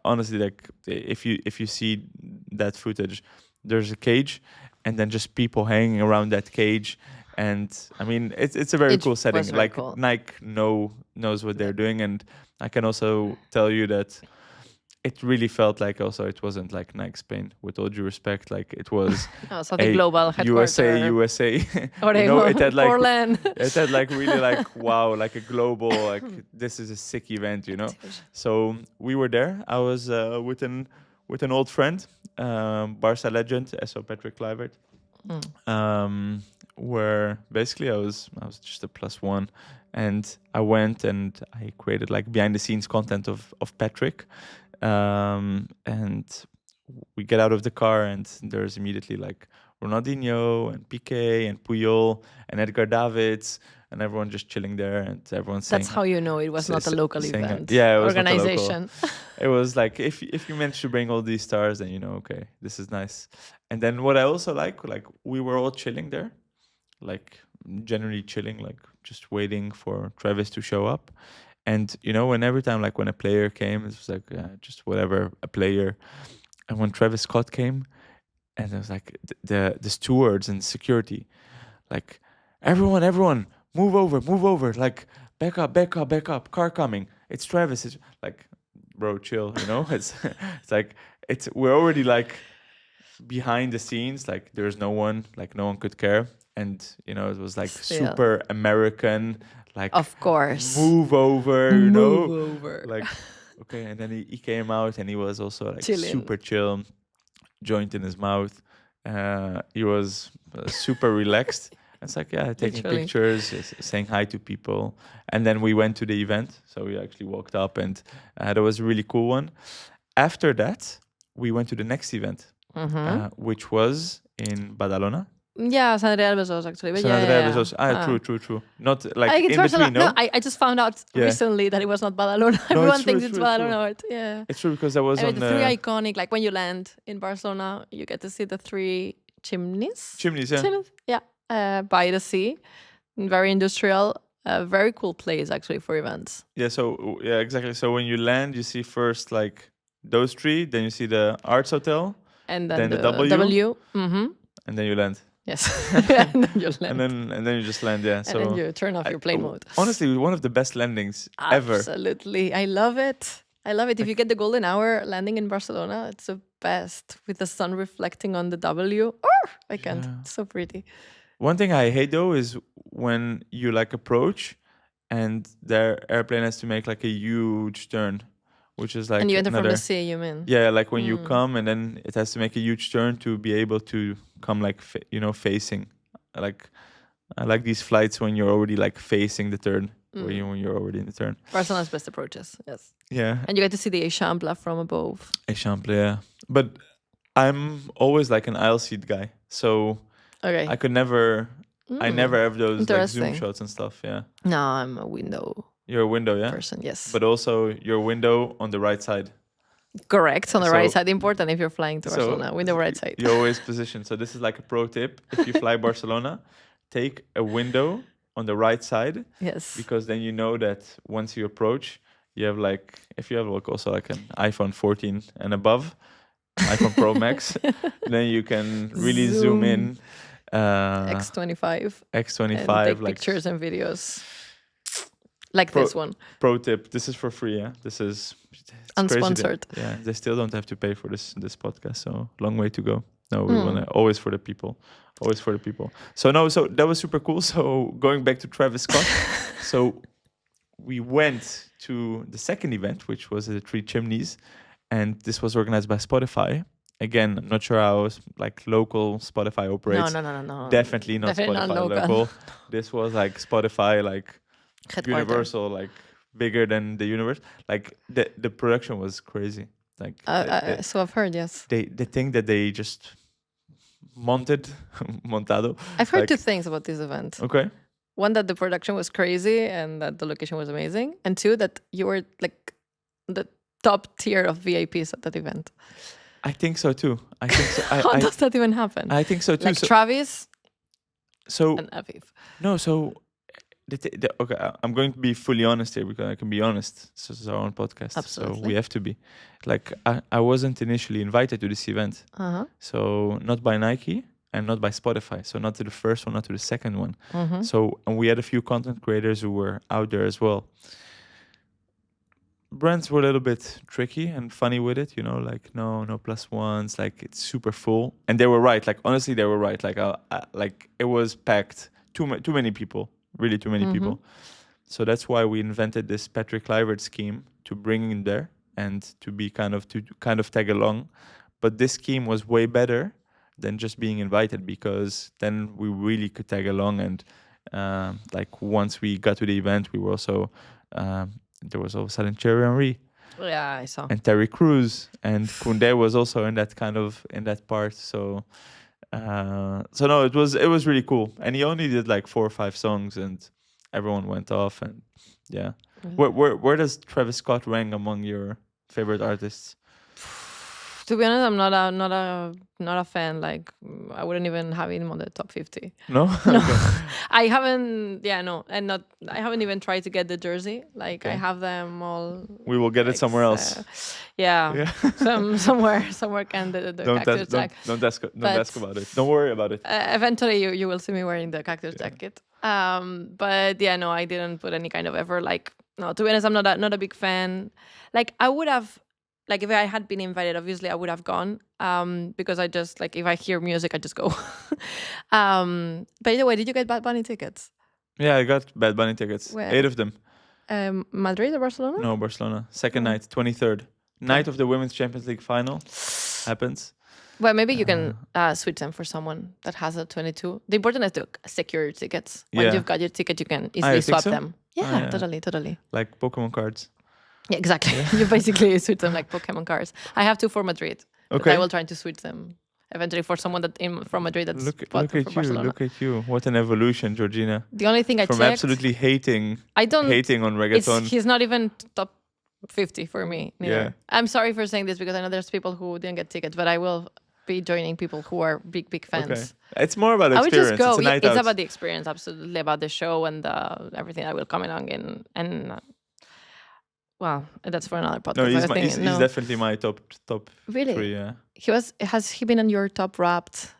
honestly, like if you see that footage, there's a cage, and then just people hanging around that cage. And I mean, it's a very cool setting. Like cool. Nike knows what they're doing, and I can also tell you that it really felt like also it wasn't like Nike Spain, with all due respect. Like it was so the global headquarters. USA. Or it had like Portland. It had like really like wow, like a global like this is a sick event, you know. So we were there. I was with an old friend, Barca legend, SO Patrick Kluivert. Where basically I was just a +1, and I went and I created like behind the scenes content of Patrick. And we get out of the car, and there's immediately like Ronaldinho and Piqué and Puyol and Edgar Davids and everyone just chilling there, and everyone saying. That's how you know it was not a local event. Yeah, it was organization. Not a local. It was like if you managed to bring all these stars, then you know, okay, this is nice. And then what I also like we were all chilling there, like generally chilling, like just waiting for Travis to show up. And you know, when every time like when a player came, it was like just whatever, a player. And when Travis Scott came, and it was like the stewards and security, like everyone move over, like back up, car coming, it's Travis. It's like, bro, chill, you know. It's like we're already like behind the scenes, like there's no one could care. And you know, it was like super American, like of course, move over, you know, over. Like okay. And then he came out, and he was also like chilling. Super chill, joint in his mouth. He was super relaxed. It's like taking pictures, saying hi to people. And then we went to the event, so we actually walked up, and that was a really cool one. After that, we went to the next event, which was in Badalona. Yeah, Sant Adrià de Besòs actually. But True. Not like in between, no? No, I just found out recently that it was not Badalona. Everyone thinks it's Badalona. Yeah. It's true, because I was on the 3 iconic, like when you land in Barcelona, you get to see the 3 chimneys. Chimneys, yeah. By the sea. Very industrial. Very cool place actually for events. Yeah, so exactly. So when you land, you see first like those 3, then you see the Arts Hotel, and then the W. And then you land. Yes. And then you land. And then you just land, yeah. So and then you turn off your plane mode. Honestly, one of the best landings ever. Absolutely. I love it. If you get the golden hour landing in Barcelona, it's the best, with the sun reflecting on the W. Oh, I can't. Yeah. It's so pretty. One thing I hate though is when you like approach and their airplane has to make like a huge turn, which is like and you enter from the sea, you mean? Yeah, like when you come and then it has to make a huge turn to be able to come like facing. Like I like these flights when you're already like facing the turn, when you're already in the turn. Barcelona's best approaches, yes. Yeah. And you get to see the Eixample from above. Eixample, yeah. But I'm always like an aisle seat guy, so I could never. I never have those like zoom shots and stuff. Yeah. No, I'm a window. You're a window, yeah. Person, yes. But also your window on the right side. Correct, on the right side. Important if you're flying to Barcelona, window right side. You always position. So this is like a pro tip: if you fly Barcelona, take a window on the right side. Yes. Because then you know that once you approach, you have like if you have like also like an iPhone 14 and above, iPhone Pro Max, then you can really zoom in. X25 and take like pictures and videos like this one. Pro tip: this is for free. Yeah, this is unsponsored. Yeah, they still don't have to pay for this podcast, so long way to go. No, we want to always for the people. So that was super cool. So going back to Travis Scott, so we went to the second event, which was the 3 Chimneys, and this was organized by Spotify. Again, I'm not sure how like local Spotify operates. No. Definitely not Spotify local. This was like Spotify, like universal, like bigger than the universe. Like the production was crazy. Like so I've heard, yes. The thing that they just montado. I've heard two things about this event. Okay. One, that the production was crazy and that the location was amazing, and two, that you were like the top tier of VIPs at that event. I think so too. I think so. How does that even happen? I think so too. Like Travis. And Aviv. No, so okay, I'm going to be fully honest here because I can be honest. This is our own podcast, absolutely. So we have to be. Like I wasn't initially invited to this event, so not by Nike and not by Spotify. So not to the first one, not to the second one. So and we had a few content creators who were out there as well. Brands were a little bit tricky and funny with it, like no plus ones, like it's super full, and they were right. Like honestly, they were right. Like it was packed, too many people, really too many people. So that's why we invented this Patrick Kluivert scheme to bring in there and to kind of tag along. But this scheme was way better than just being invited, because then we really could tag along. And like once we got to the event, we were also. There was all of a sudden Thierry Henry. Yeah, I saw. And Terry Crews, and Koundé was also in that part. So no, it was really cool. And he only did like 4 or 5 songs, and everyone went off. And yeah, where does Travis Scott rank among your favorite artists? To be honest, I'm not a fan. Like I wouldn't even have him on the top 50. No, no, I haven't. Yeah, no, and not. I haven't even tried to get the jersey. Like I have them all. We will get it somewhere else. Yeah. somewhere can the cactus jacket. Don't ask about it. Don't worry about it. Eventually, you will see me wearing the cactus jacket. But yeah, no, I didn't put any kind of effort. Like no, to be honest, I'm not a big fan. Like I would have. Like if I had been invited, obviously I would have gone. Because I just like if I hear music, I just go. By the way, did you get Bad Bunny tickets? Yeah, I got Bad Bunny tickets. Where? 8 of them. Madrid or Barcelona? No, Barcelona. Second night, 23rd. Night of the Women's Champions League final happens. Well, maybe you can switch them for someone that has a 22. The important is to secure your tickets. Once you've got your ticket, you can easily swap them. Yeah, totally. Like Pokemon cards. Yeah, exactly. You basically switch them like Pokemon cards. I have 2 for Madrid. Okay. I will try to switch them eventually for someone from Madrid that's look at you. Barcelona. Look at you. What an evolution, Georgina. The only thing I from checked, absolutely hating on reggaeton. He's not even top 50 for me. Neither. Yeah. I'm sorry for saying this because I know there's people who didn't get tickets, but I will be joining people who are big fans. Okay. It's more about experience. I would just go. It's a night out. It's about the experience, absolutely, about the show and everything I will come along in. And well, that's for another podcast. No, he's definitely my top really? 3. Yeah. Has he been on your top Wrapped?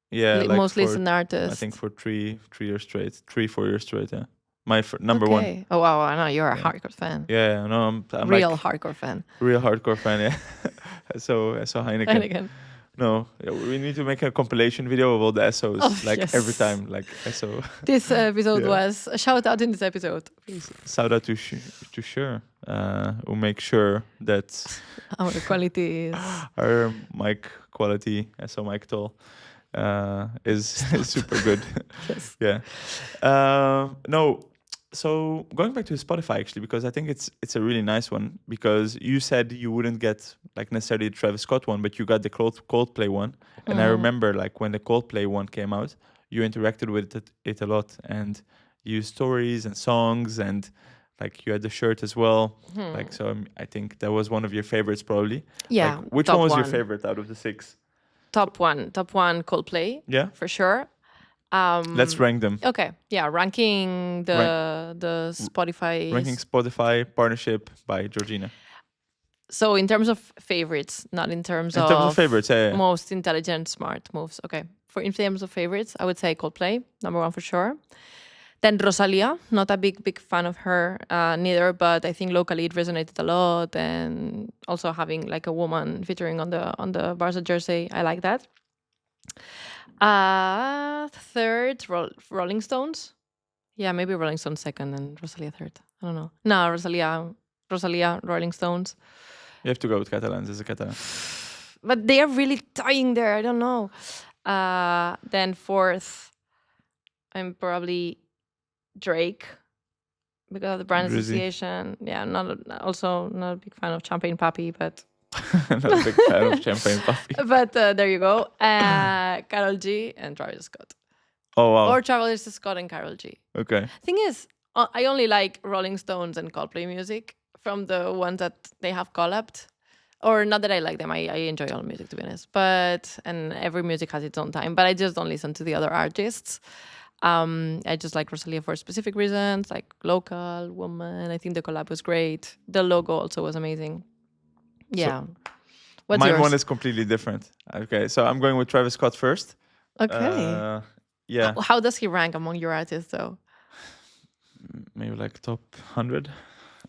Yeah, most listened artist. I think for 3 years straight, 3-4 years straight. Yeah, my number 1. Oh wow, I know you're a hardcore fan. Yeah, no, I'm real like, hardcore fan. Real hardcore fan. Yeah. so Heineken. No, we need to make a compilation video of all the SOs, every time, like SO. This episode was a shout out in this episode. Please. Shout out to Shure, who make sure that our quality is our mic quality, SO mic tool, is super good. Yes. Yeah. No. So going back to Spotify actually, because I think it's a really nice one, because you said you wouldn't get like necessarily the Travis Scott one, but you got the Coldplay one. And I remember like when the Coldplay one came out, you interacted with it a lot, and you used stories and songs, and like you had the shirt as well. Like so, I think that was one of your favorites probably. Yeah. Like, which one was your favorite out of the 6? Top one, Coldplay. Yeah, for sure. Let's rank them. Okay, yeah, ranking the Spotify. Ranking Spotify partnership by Georgina. So in terms of favorites, not in terms of... In terms of favorites, yeah. Most intelligent, smart moves. Okay, in terms of favorites, I would say Coldplay, number 1 for sure. Then Rosalia, not a big fan of her neither, but I think locally it resonated a lot, and also having like a woman featuring on the Barca jersey, I like that. Third, Rolling Stones. Yeah, maybe Rolling Stones second and Rosalia third. I don't know. No, Rosalia, Rolling Stones. You have to go with Catalans. There's a Catalan. But they are really dying there. I don't know. Then fourth, I'm probably Drake, because of the brand Drizzy. association. Yeah, also not a big fan of Champagne Papi, but Not a big fan of Champagne Puffy. but there you go. Karol G and Travis Scott. Oh wow. Or Travis Scott and Karol G. Okay. Thing is, I only like Rolling Stones and Coldplay music from the ones that they have collabed. Or not that I like them. I enjoy all music, to be honest. And every music has its own time. But I just don't listen to the other artists. I just like Rosalia for specific reasons, like local, woman. I think the collab was great. The logo also was amazing. Yeah. So, What's mine yours? one is completely different. Okay, so I'm going with Travis Scott first. Okay. Yeah. How does he rank among your artists, though? Maybe like top 100.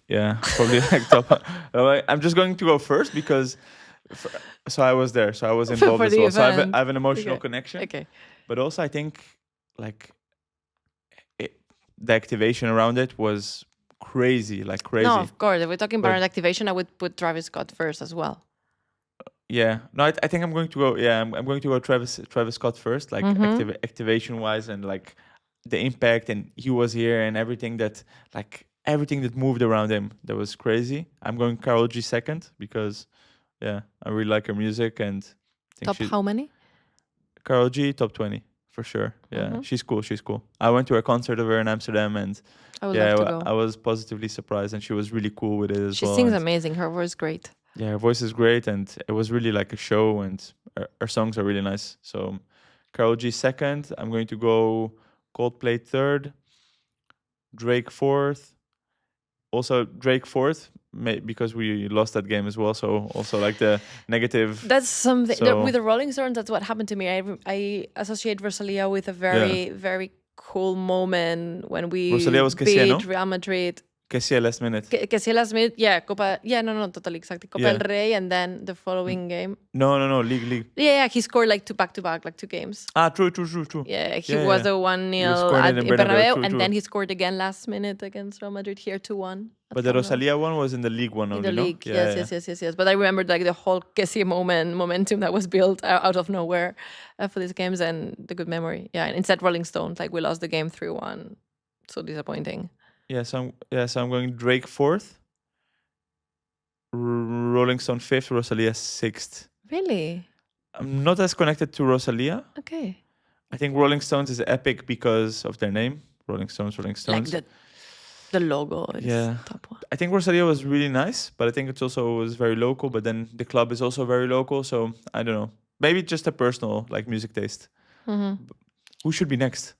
Yeah, probably like top. I'm just going to go first because, so I was there, so I was involved as well. So I have an emotional connection. Okay. But also, I think like the activation around it was crazy, like crazy. No, of course. If we're talking brand activation, I would put Travis Scott first as well. Yeah, no, I think I'm going to go. Yeah, I'm going to go Travis Scott first, like activation wise, and like the impact, and he was here, and everything that moved around him, that was crazy. I'm going Karol G second because, yeah, I really like her music, and top how many? Karol G top 20 for sure. Yeah, she's cool. I went to a concert of her in Amsterdam, and I would love to go. I was positively surprised, and she was really cool with it as well. She sings amazing. Her voice is great. Yeah, her voice is great, and it was really like a show, and her songs are really nice. So Karol G second. I'm going to go Coldplay third, Drake fourth. Also Drake fourth, because we lost that game as well. So also like the negative. That's something with the Rolling Stones. That's what happened to me. I associate Rosalia with a very cool moment when we beat Real Madrid. Que sí, last minute. Que sí, last minute. Yeah, Copa. Yeah, no, totally, exactly. Copa del Rey, and then the following game. No, league. Yeah, he scored like two back-to-back, like 2 games. True. Yeah, he was the 1-0 at Bernabeu, and then he scored again last minute against Real Madrid here 2-1. But the Rosalia one was in the league one only, in the league, yes. But I remember like the whole Kessie momentum that was built out of nowhere for these games, and the good memory. Yeah, and instead Rolling Stones, like we lost the game 3-1. So disappointing. Yeah, so I'm going Drake fourth, Rolling Stone fifth, Rosalia sixth. Really? I'm not as connected to Rosalia. Okay. I think Rolling Stones is epic because of their name, Rolling Stones. Like the logo is top one. I think Rosalia was really nice, but I think it also was very local. But then the club is also very local, so I don't know. Maybe just a personal like music taste. Who should be next?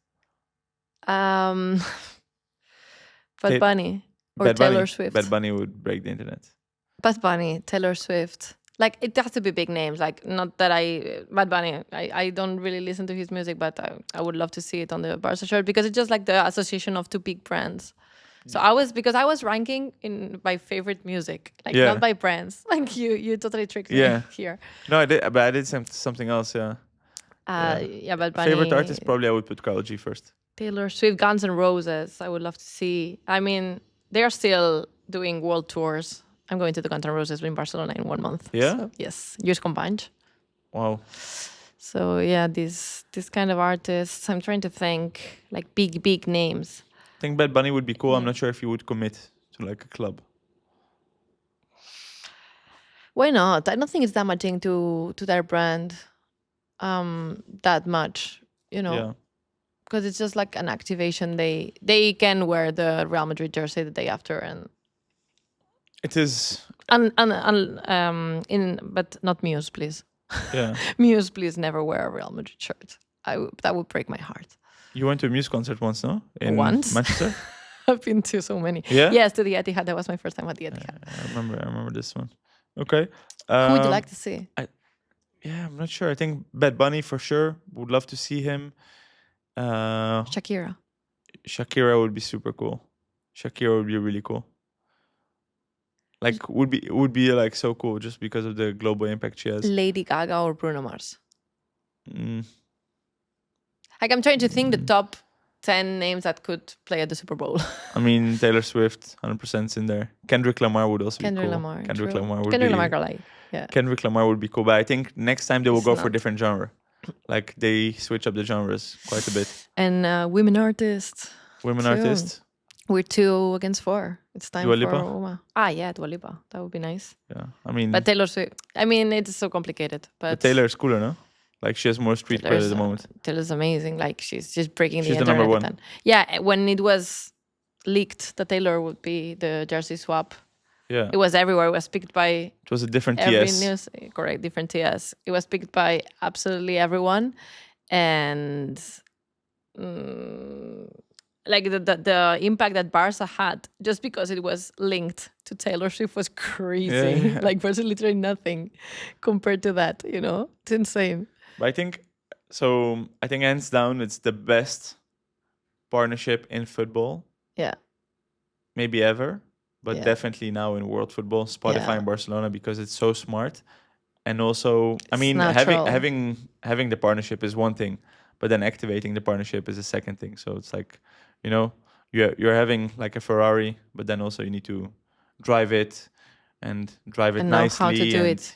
Bad Bunny or Taylor Swift. Bad Bunny would break the internet. Bad Bunny, Taylor Swift. Like, it has to be big names. Like, not that Bad Bunny, I don't really listen to his music, but I would love to see it on the Barca shirt because it's just like the association of 2 big brands. So I was ranking by favorite music, like not by brands. Like you totally tricked me here. No, I did, but I did something else. Yeah. Bad Bunny. Favorite artist, probably I would put Karol G first. Taylor Swift, Guns N' Roses. I would love to see. I mean, they are still doing world tours. I'm going to the Guns N' Roses in Barcelona in 1 month. Yeah. So, yes, years combined. Wow. So yeah, this kind of artists. I'm trying to think like big names. I think Bad Bunny would be cool. I'm not sure if he would commit to like a club. Why not? I don't think it's damaging to their brand that much, you know. Yeah. Because it's just like an activation. They can wear the Real Madrid jersey the day after, and it is. But not Muse, please. Yeah. Muse, please never wear a Real Madrid shirt. That would break my heart. You went to a Muse concert once, no? Once? Manchester? I've been to so many. Yeah? Yes, to the Etihad. That was my first time at the Etihad. I remember this one. Okay. Who would you like to see? I'm not sure. I think Bad Bunny for sure. Would love to see him. Shakira would be super cool. Shakira would be really cool. Like would be like so cool just because of the global impact she has. Lady Gaga or Bruno Mars? Like I'm trying to think the top 10 names that could play at the Super Bowl. I mean, Taylor Swift, 100% is in there. Kendrick Lamar would also be cool. Kendrick Lamar yeah. Kendrick Lamar would be cool, but I think next time they will go for a different genre. Like they switch up the genres quite a bit. And women artists. Women artists. We're 2-4. It's time Dua for Lipa? Uma. Yeah, Dua Lipa. That would be nice. Yeah, I mean, but Taylor Swift. I mean, it's so complicated. But Taylor is cooler, no? Like she has more street cred at the moment. Taylor's amazing. Like she's just breaking She's the the internet. number one. Yeah, when it was leaked that Taylor would be the jersey swap. Yeah, it was everywhere. It was picked by. It was a different every TS. News, correct, different TS. It was picked by absolutely everyone, and like the impact that Barca had just because it was linked to Taylor Swift was crazy. Yeah. Like there's literally nothing compared to that. It's insane. But I think so. I think hands down, it's the best partnership in football. Yeah. Maybe ever, but definitely now in world football, Spotify and Barcelona, because it's so smart. And also, I mean, having the partnership is one thing, but then activating the partnership is a second thing. So it's like, you're having like a Ferrari, but then also you need to drive it and nicely, know how to do it.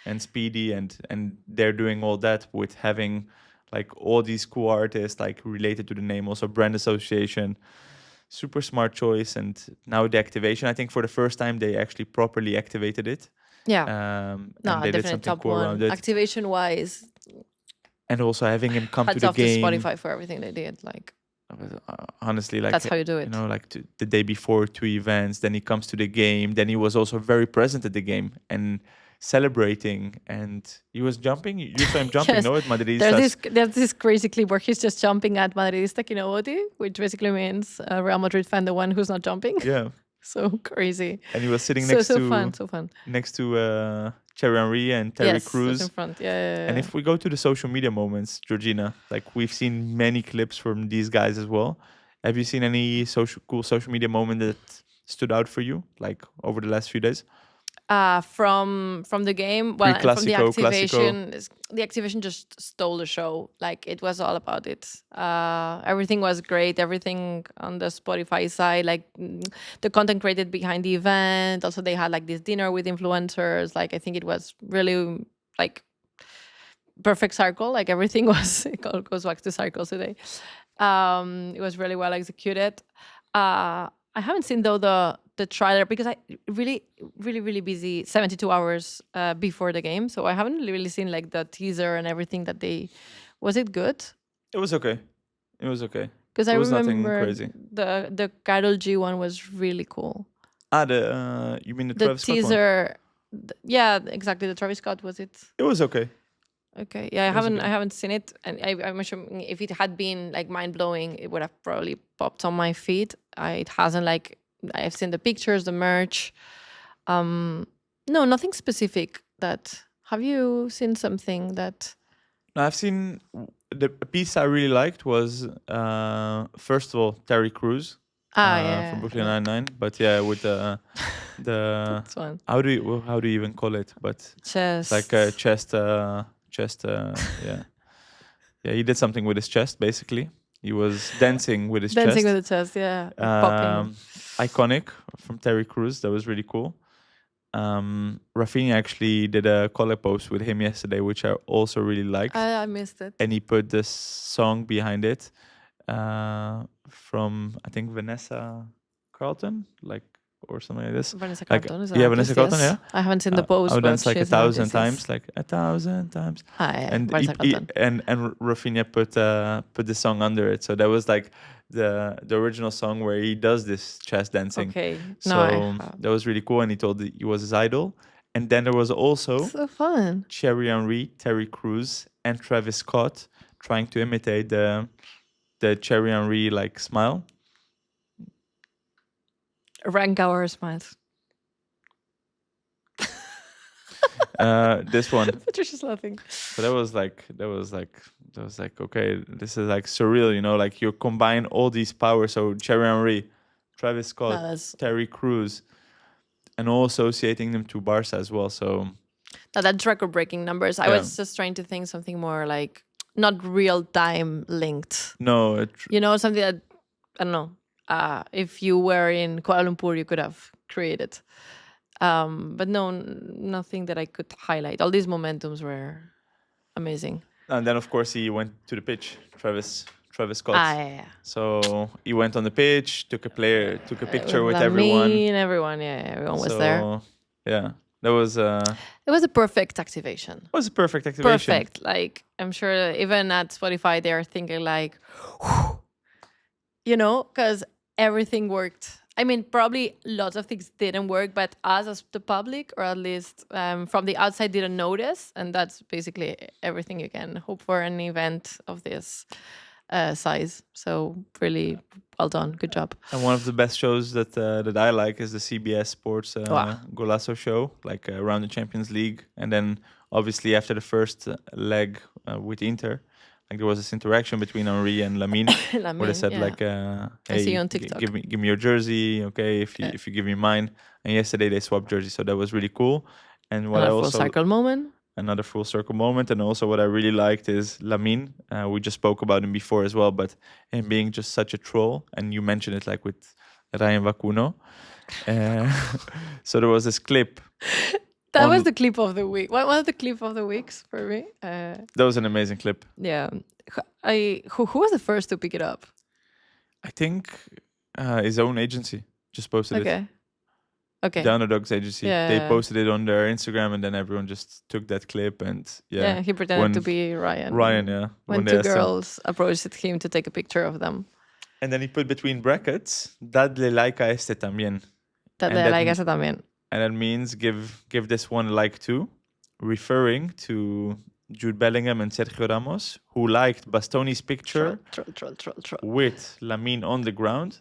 And speedy, and they're doing all that with having like all these cool artists like related to the name, also brand association. Super smart choice. And now the activation, I think for the first time they actually properly activated it. Yeah. And they did something top cool one. around it. Activation wise. And also having him come to the off game. To Spotify for everything they did. Like honestly, like that's how you do it. Like the day before 2 events, then he comes to the game. Then he was also very present at the game and celebrating, and he was jumping. You saw him jumping, yes. No, at Madridistas. There's this crazy clip where he's just jumping at Madridista que no vote, which basically means a Real Madrid fan, the one who's not jumping. Yeah. So crazy. And he was sitting next to so fun. Next to Thierry Henry and Terry Crews. In front. Yeah. And if we go to the social media moments, Georgina, like we've seen many clips from these guys as well. Have you seen any cool social media moment that stood out for you, like over the last few days? From the game, well, and from the activation. Clásico. The activation just stole the show. Like it was all about it. Everything was great. Everything on the Spotify side, like the content created behind the event. Also, they had like this dinner with influencers. Like I think it was really like perfect circle. Like everything was. It all goes back to circles today. It was really well executed. I haven't seen though the trailer because I really busy 72 hours before the game, so I haven't really seen like the teaser and everything that they. Was it good? It was okay. Because I remember nothing crazy. The Karol G one was really cool. You mean the Travis Scott teaser? Yeah, exactly. The Travis Scott, was it? It was okay. Okay, yeah, I haven't seen it, and I'm assuming if it had been like mind blowing, it would have probably popped on my feed. It hasn't. Like I've seen the pictures, the merch. No, nothing specific. Have you seen something that? No, I've seen the piece I really liked was first of all Terry Crews from Brooklyn Nine-Nine, but with the That's one. how do you even call it? But chest, like a chest. He did something with his chest, basically. He was dancing with his chest. Dancing with the chest, yeah. Popping. Iconic from Terry Crews. That was really cool. Rafinha actually did a collab post with him yesterday, which I also really liked. I missed it. And he put this song behind it from, I think, Vanessa Carlton, or something like this. Vanessa Carlton, is that Vanessa Carlton, yeah. I haven't seen the post. I would dance like 1,000 times, like 1,000 times. And Rafinha put the song under it. So that was like the original song where he does this chest dancing. Okay. So that was really cool, and he told he was his idol. And then there was also so fun. Thierry Henry, Terry Crews, and Travis Scott trying to imitate the Thierry Henry like smile. Rank our smiles. This one. Patricia's laughing. But that was like okay, this is like surreal, like you combine all these powers. So Thierry Henry, Travis Scott, Terry Crews, and all associating them to Barca as well. So that's record-breaking numbers. I was just trying to think something more like not real-time linked. No, something that I don't know. If you were in Kuala Lumpur, you could have created. But no, nothing that I could highlight. All these momentums were amazing. And then, of course, he went to the pitch. Travis Travis Scott. Yeah. So he went on the pitch, took a picture with everyone. Everyone was there. Yeah, that was. It was a perfect activation. It was a perfect activation. Perfect. Like, I'm sure even at Spotify, they're thinking like, because everything worked. I mean, probably lots of things didn't work, but us as the public, or at least from the outside, didn't notice. And that's basically everything you can hope for an event of this size. So really well done. Good job. And one of the best shows that I like is the CBS Sports Golazo show, like around the Champions League. And then obviously after the first leg with Inter, like there was this interaction between Henry and Lamine, where they said hey, I see you on TikTok. give me your jersey, okay? If you give me mine. And yesterday they swapped jerseys, so that was really cool. And what full circle moment. Another full circle moment. And also what I really liked is Lamine. We just spoke about him before as well, but him being just such a troll. And you mentioned it like with Ryan Vacuno. So there was this clip. That was the clip of the week. What was the clip of the weeks for me? That was an amazing clip. Yeah. Who was the first to pick it up? I think his own agency just posted it. Okay. The Underdogs agency. Yeah. They posted it on their Instagram, and then everyone just took that clip and he pretended to be Ryan. Ryan, yeah. When two girls approached him to take a picture of them. And then he put between brackets, dadle like a este también. Dadle like a este también. And that means give this one a like too, referring to Jude Bellingham and Sergio Ramos, who liked Bastoni's picture troll. with Lamine on the ground.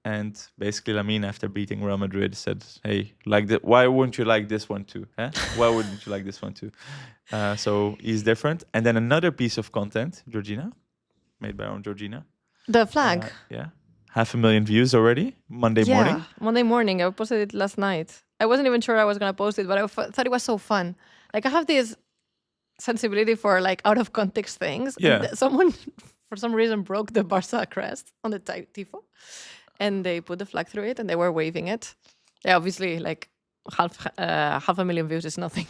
And basically Lamine, after beating Real Madrid, said, hey, why wouldn't you like this one too? Huh? Why wouldn't you like this one too? So he's different. And then another piece of content, Georgina, made by our own Georgina. The flag. 500,000 views already, Monday morning. Monday morning. I posted it last night. I wasn't even sure I was going to post it, but I thought it was so fun. Like, I have this sensibility for like out of context things. Yeah. And someone, for some reason, broke the Barca crest on the tifo. And they put the flag through it, and they were waving it. Yeah, obviously, like 500,000 views is nothing.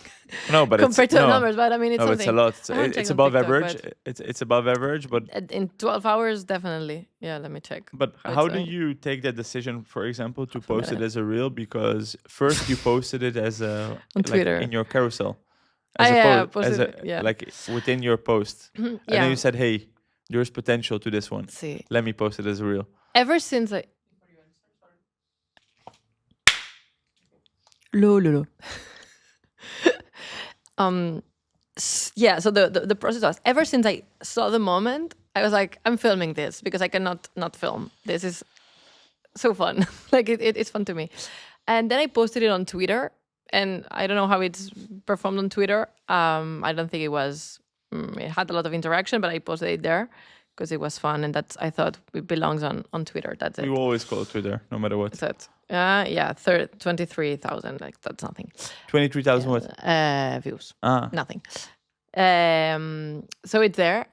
No, but compared to the numbers. But I mean, it's something. It's a lot. It's above average. It's above average, but in 12 hours, definitely. Yeah, let me check. But how do you take that decision, for example, to post it as a reel? Because first you posted it as a on Twitter in your carousel, posted like within your post, and then you said, "Hey, there's potential to this one. Let me post it as a reel." Ever since I. Lo. So the process was, ever since I saw the moment, I was like, I'm filming this because I cannot not film. This is so fun. Like it's fun to me. And then I posted it on Twitter, and I don't know how it's performed on Twitter. I don't think it had a lot of interaction, but I posted it there because it was fun, and I thought it belongs on Twitter. That's it. You always call it Twitter, no matter what. That's it. 23,000. Like, that's nothing. 23,000 what? Views. Nothing. So it's there,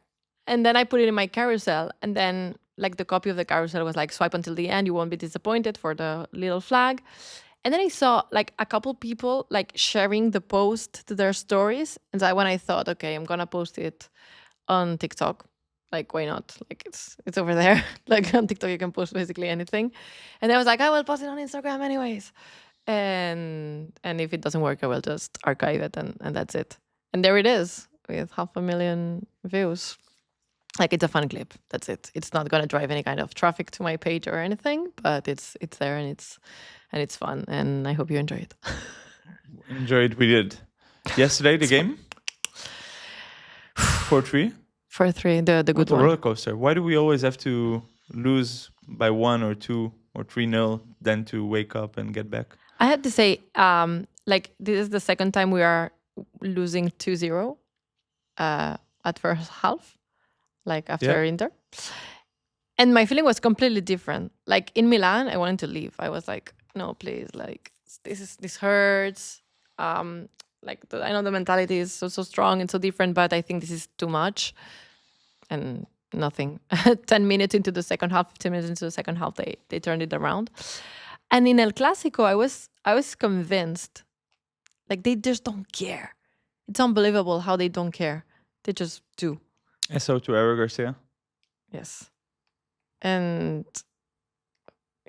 and then I put it in my carousel, and then like the copy of the carousel was like, swipe until the end, you won't be disappointed, for the little flag. And then I saw like a couple people like sharing the post to their stories, and so when I thought, okay, I'm gonna post it on TikTok. Like, why not? Like, it's over there. Like, on TikTok, you can post basically anything. And I was like, I will post it on Instagram anyways. And if it doesn't work, I will just archive it, and that's it. And there it is, with 500,000 views. Like, it's a fun clip. That's it. It's not going to drive any kind of traffic to my page or anything, but it's there, and it's fun. And I hope you enjoy it. Enjoyed. We did. Yesterday, the game? 4-3? 4-3, the good one. Roller coaster. Why do we always have to lose by 1 or 2 or 3-0 then to wake up and get back? I have to say, like, this is the second time we are losing 2-0 at first half, like after Inter. And my feeling was completely different. Like, in Milan, I wanted to leave. I was like, no, please, like, this hurts. Like, I know the mentality is so strong and so different, but I think this is too much. And nothing. 10 minutes into the second half, 15 minutes into the second half, they turned it around. And in El Clásico, I was convinced, like, they just don't care. It's unbelievable how they don't care. They just do. And so to Eric Garcia? Yes. And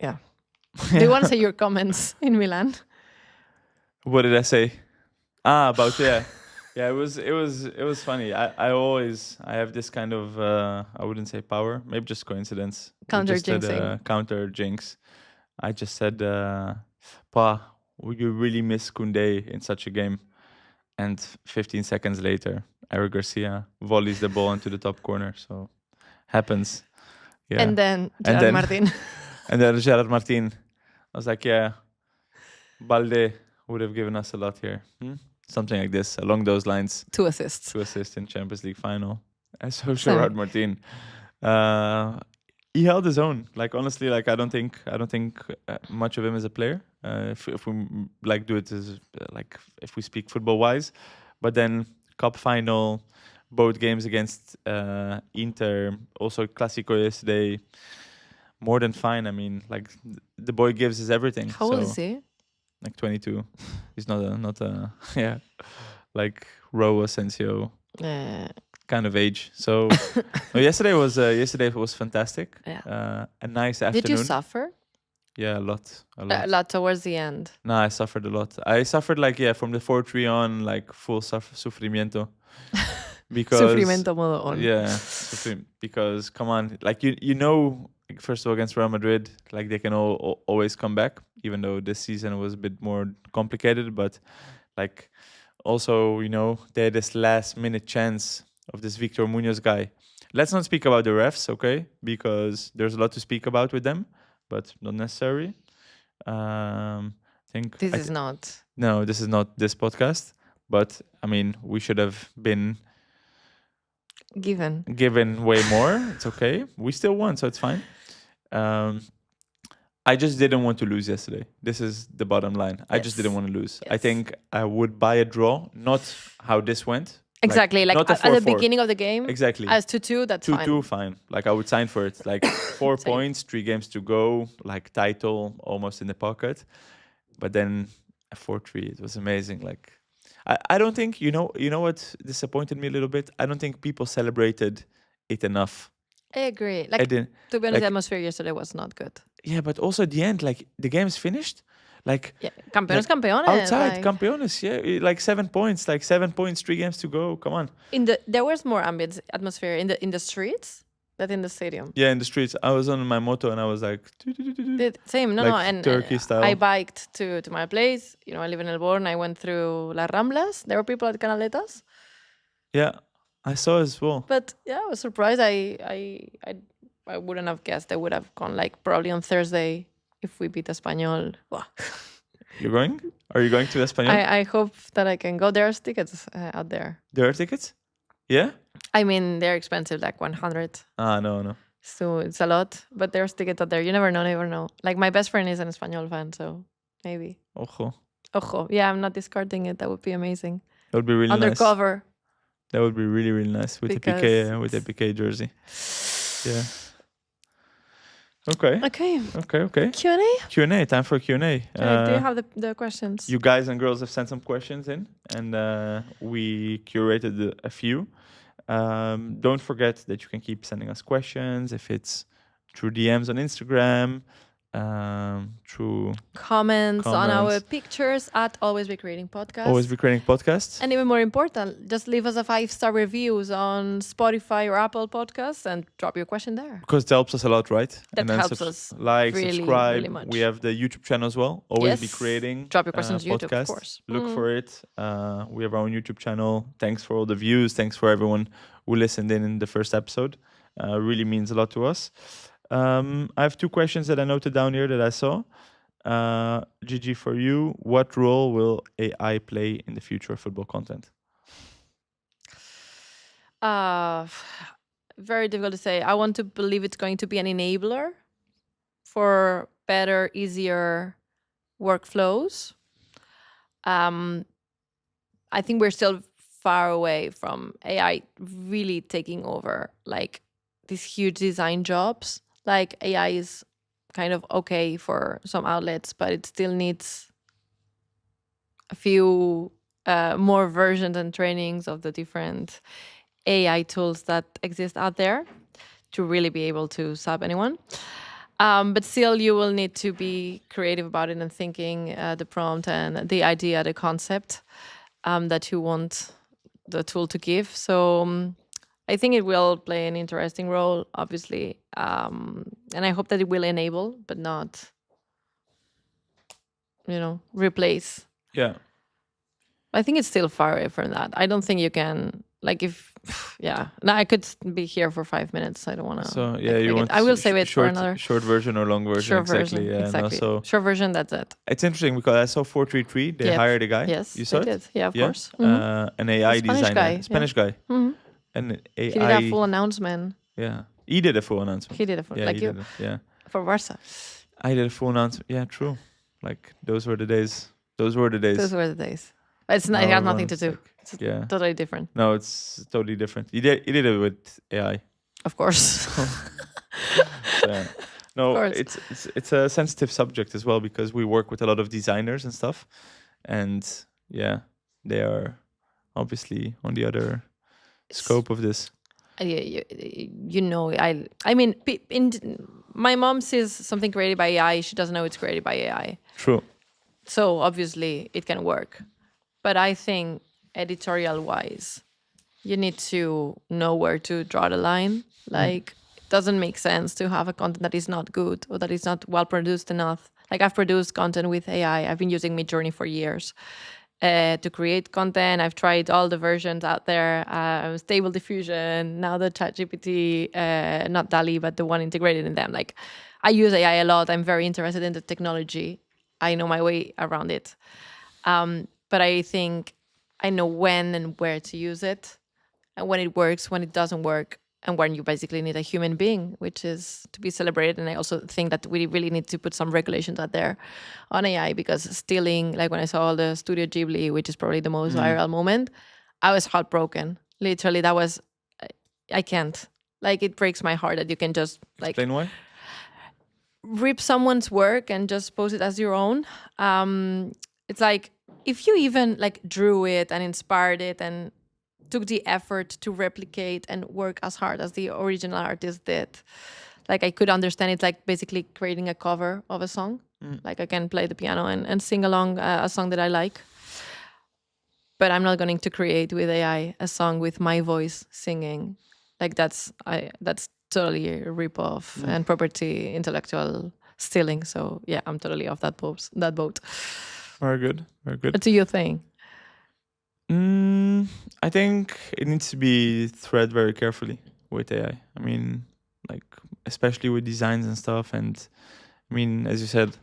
yeah. Do you want to say your comments in Milan? What did I say? About yeah. Yeah, it was funny. I have this kind of I wouldn't say power, maybe just coincidence. Counter jinxing. Counter jinx. I just said, "Pa, would you really miss Koundé in such a game?" And 15 seconds later, Eric Garcia volleys the ball into the top corner. So happens. Yeah. And then Gerard Martin. And then Gerard Martin. I was like, yeah, Balde would have given us a lot here. Something like this, along those lines. 2 assists. 2 assists in Champions League final. And so Gerard Martin, he held his own. Like honestly, like I don't think much of him as a player. If we like do it as like if we speak football wise, but then cup final, both games against Inter, also Clásico yesterday, more than fine. I mean, like the boy gives us everything. How old is he? Like 22. He's not a yeah, like Ro Asensio kind of age. So no, yesterday was fantastic. Yeah. A nice afternoon. Did you suffer? Yeah, a lot. A lot towards the end. No, I suffered a lot. I suffered like from the 4-3 on, like full sufrimiento. Because sufrimiento modo on. Yeah, because come on, like you know, first of all against Real Madrid, like they can always come back, even though this season was a bit more complicated. But like also, you know, they had this last minute chance of this Victor Munoz guy. Let's not speak about the refs, okay? Because there's a lot to speak about with them, but not necessary. I think this is not. No, this is not this podcast. But I mean, we should have been given way more. It's okay. We still won, so it's fine. I just didn't want to lose yesterday. This is the bottom line. Yes. I just didn't want to lose. Yes. I think I would buy a draw, not how this went. Exactly. Like at the beginning of the game. Exactly. As 2-2, that's 2-2, fine. Like I would sign for it. Like 4 points, 3 games to go, like title almost in the pocket. But then a 4-3, it was amazing. Like I don't think, you know what disappointed me a little bit? I don't think people celebrated it enough. I agree. Like, to be honest, the atmosphere yesterday was not good. Yeah, but also at the end, like, the game's finished. Like, yeah, campeones. Outside, like, campeones, yeah. Like 7 points, 3 games to go. Come on. There was more atmosphere in the streets than in the stadium. Yeah, in the streets. I was on my moto and I was like... Same, no, and Turkey style. I biked to my place. You know, I live in El Born. I went through Las Ramblas. There were people at Canaletas. Yeah, I saw as well. But yeah, I was surprised. I wouldn't have guessed. I would have gone like probably on Thursday if we beat Espanyol. You're going? Are you going to Espanyol? I hope that I can go. There are tickets out there. There are tickets? Yeah? I mean, they're expensive, like 100. No. So it's a lot, but there's tickets out there. You never know. Like my best friend is an Espanyol fan, so maybe. Ojo. Yeah, I'm not discarding it. That would be amazing. That would be really Undercover. Nice. That would be really, really nice with the PK jersey. Yeah. Okay. Q&A. Time for Q&A. Do you have the questions? You guys and girls have sent some questions in, and we curated a few. Don't forget that you can keep sending us questions if it's through DMs on Instagram, through comments on our pictures at Always Be Creating Podcast. Always Be Creating Podcast. And even more important, just leave us a 5-star reviews on Spotify or Apple Podcasts and drop your question there. Because it helps us a lot, right? That helps us. Like, really, subscribe. Really much. We have the YouTube channel as well. Always Be Creating. Drop your questions on YouTube, of course. Look for it. We have our own YouTube channel. Thanks for all the views. Thanks for everyone who listened in the first episode. Really means a lot to us. I have 2 questions that I noted down here that I saw. Gigi, for you, what role will AI play in the future of football content? Very difficult to say. I want to believe it's going to be an enabler for better, easier workflows. I think we're still far away from AI really taking over like these huge design jobs. Like AI is kind of okay for some outlets, but it still needs a few more versions and trainings of the different AI tools that exist out there to really be able to sub anyone. But still, you will need to be creative about it and thinking the prompt and the idea, the concept that you want the tool to give. So I think it will play an interesting role, obviously. And I hope that it will enable, but not, replace. Yeah. I think it's still far away from that. I don't think you can, no, I could be here for 5 minutes. I don't want to. So you want. I will save it for another short version or long version. Short exactly. version. Yeah. Exactly. No, so short version. That's it. It's interesting because I saw 433. They hired a guy. Yes, you saw they it? did. Yeah, of course. An AI designer, Spanish guy. Mm-hmm. An AI. He did a full announcement. Yeah, he did a full announcement. He did a full, you. Yeah. For Barca. I did a full announcement. Yeah, true. Like those were the days. Those were the days. It's not. It has nothing to do. It's totally different. No, it's totally different. He did it with AI. Of course. No, it's a sensitive subject as well because we work with a lot of designers and stuff, and they are obviously on the other scope of this. I mean, my mom sees something created by AI. She doesn't know it's created by AI. True. So obviously it can work, but I think editorial-wise, you need to know where to draw the line. It doesn't make sense to have a content that is not good or that is not well produced enough. Like I've produced content with AI. I've been using Midjourney for years to create content. I've tried all the versions out there. Stable Diffusion, now the ChatGPT, not DALL-E, but the one integrated in them. Like I use AI a lot. I'm very interested in the technology. I know my way around it. But I think I know when and where to use it, and when it works, when it doesn't work, and when you basically need a human being, which is to be celebrated. And I also think that we really need to put some regulations out there on AI, because stealing, like when I saw the Studio Ghibli, which is probably the most viral moment, I was heartbroken. Literally, that was, I can't. Like, it breaks my heart that you can just Explain why? Rip someone's work and just post it as your own. It's like, if you even drew it and inspired it and took the effort to replicate and work as hard as the original artist did, I could understand it's like basically creating a cover of a song. Like I can play the piano and sing along a song that I like, but I'm not going to create with AI a song with my voice singing. That's totally a rip-off and property intellectual stealing. So yeah, I'm totally off that boat. Very good. What do you think? I think it needs to be thread very carefully with AI. I mean, especially with designs and stuff. And I mean, as you said,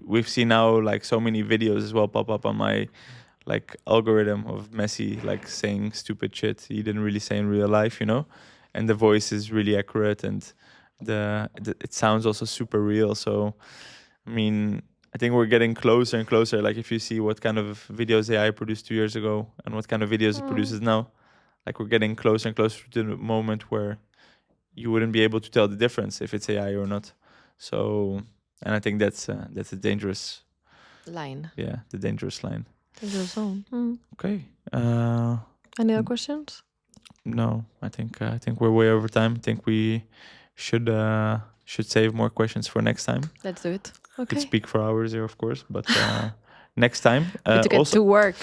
we've seen now so many videos as well pop up on my algorithm of Messi saying stupid shit he didn't really say in real life, and the voice is really accurate and it sounds also super real. So I mean, I think we're getting closer and closer. If you see what kind of videos AI produced 2 years ago and what kind of videos it produces now, we're getting closer and closer to the moment where you wouldn't be able to tell the difference if it's AI or not. So, and I think that's a dangerous line. Yeah, the dangerous line. Dangerous zone. Okay. Any other questions? No, I think we're way over time. I think we should save more questions for next time. Let's do it. Okay. Could speak for hours here, of course, but next time. To get to work.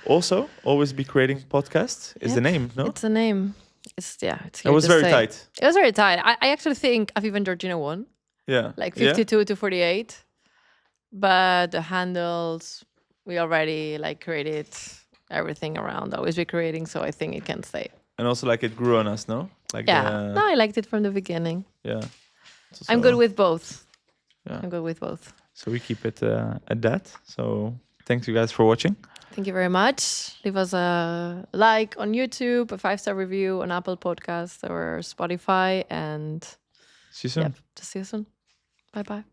Also, always be creating podcasts is the name, no? It's a name. It's it was very tight. It was very tight. I actually think Aviv and Georgina won. Yeah. 52 to 48. But the handles, we already created everything around. Always be creating, so I think it can stay. And also it grew on us, no? No, I liked it from the beginning. Yeah. I'm good with both. Yeah. I'm good with both. So we keep it at that. So thanks you guys for watching. Thank you very much. Leave us a like on YouTube, a 5-star review on Apple Podcasts or Spotify, and see you soon. Just see you soon. Bye-bye.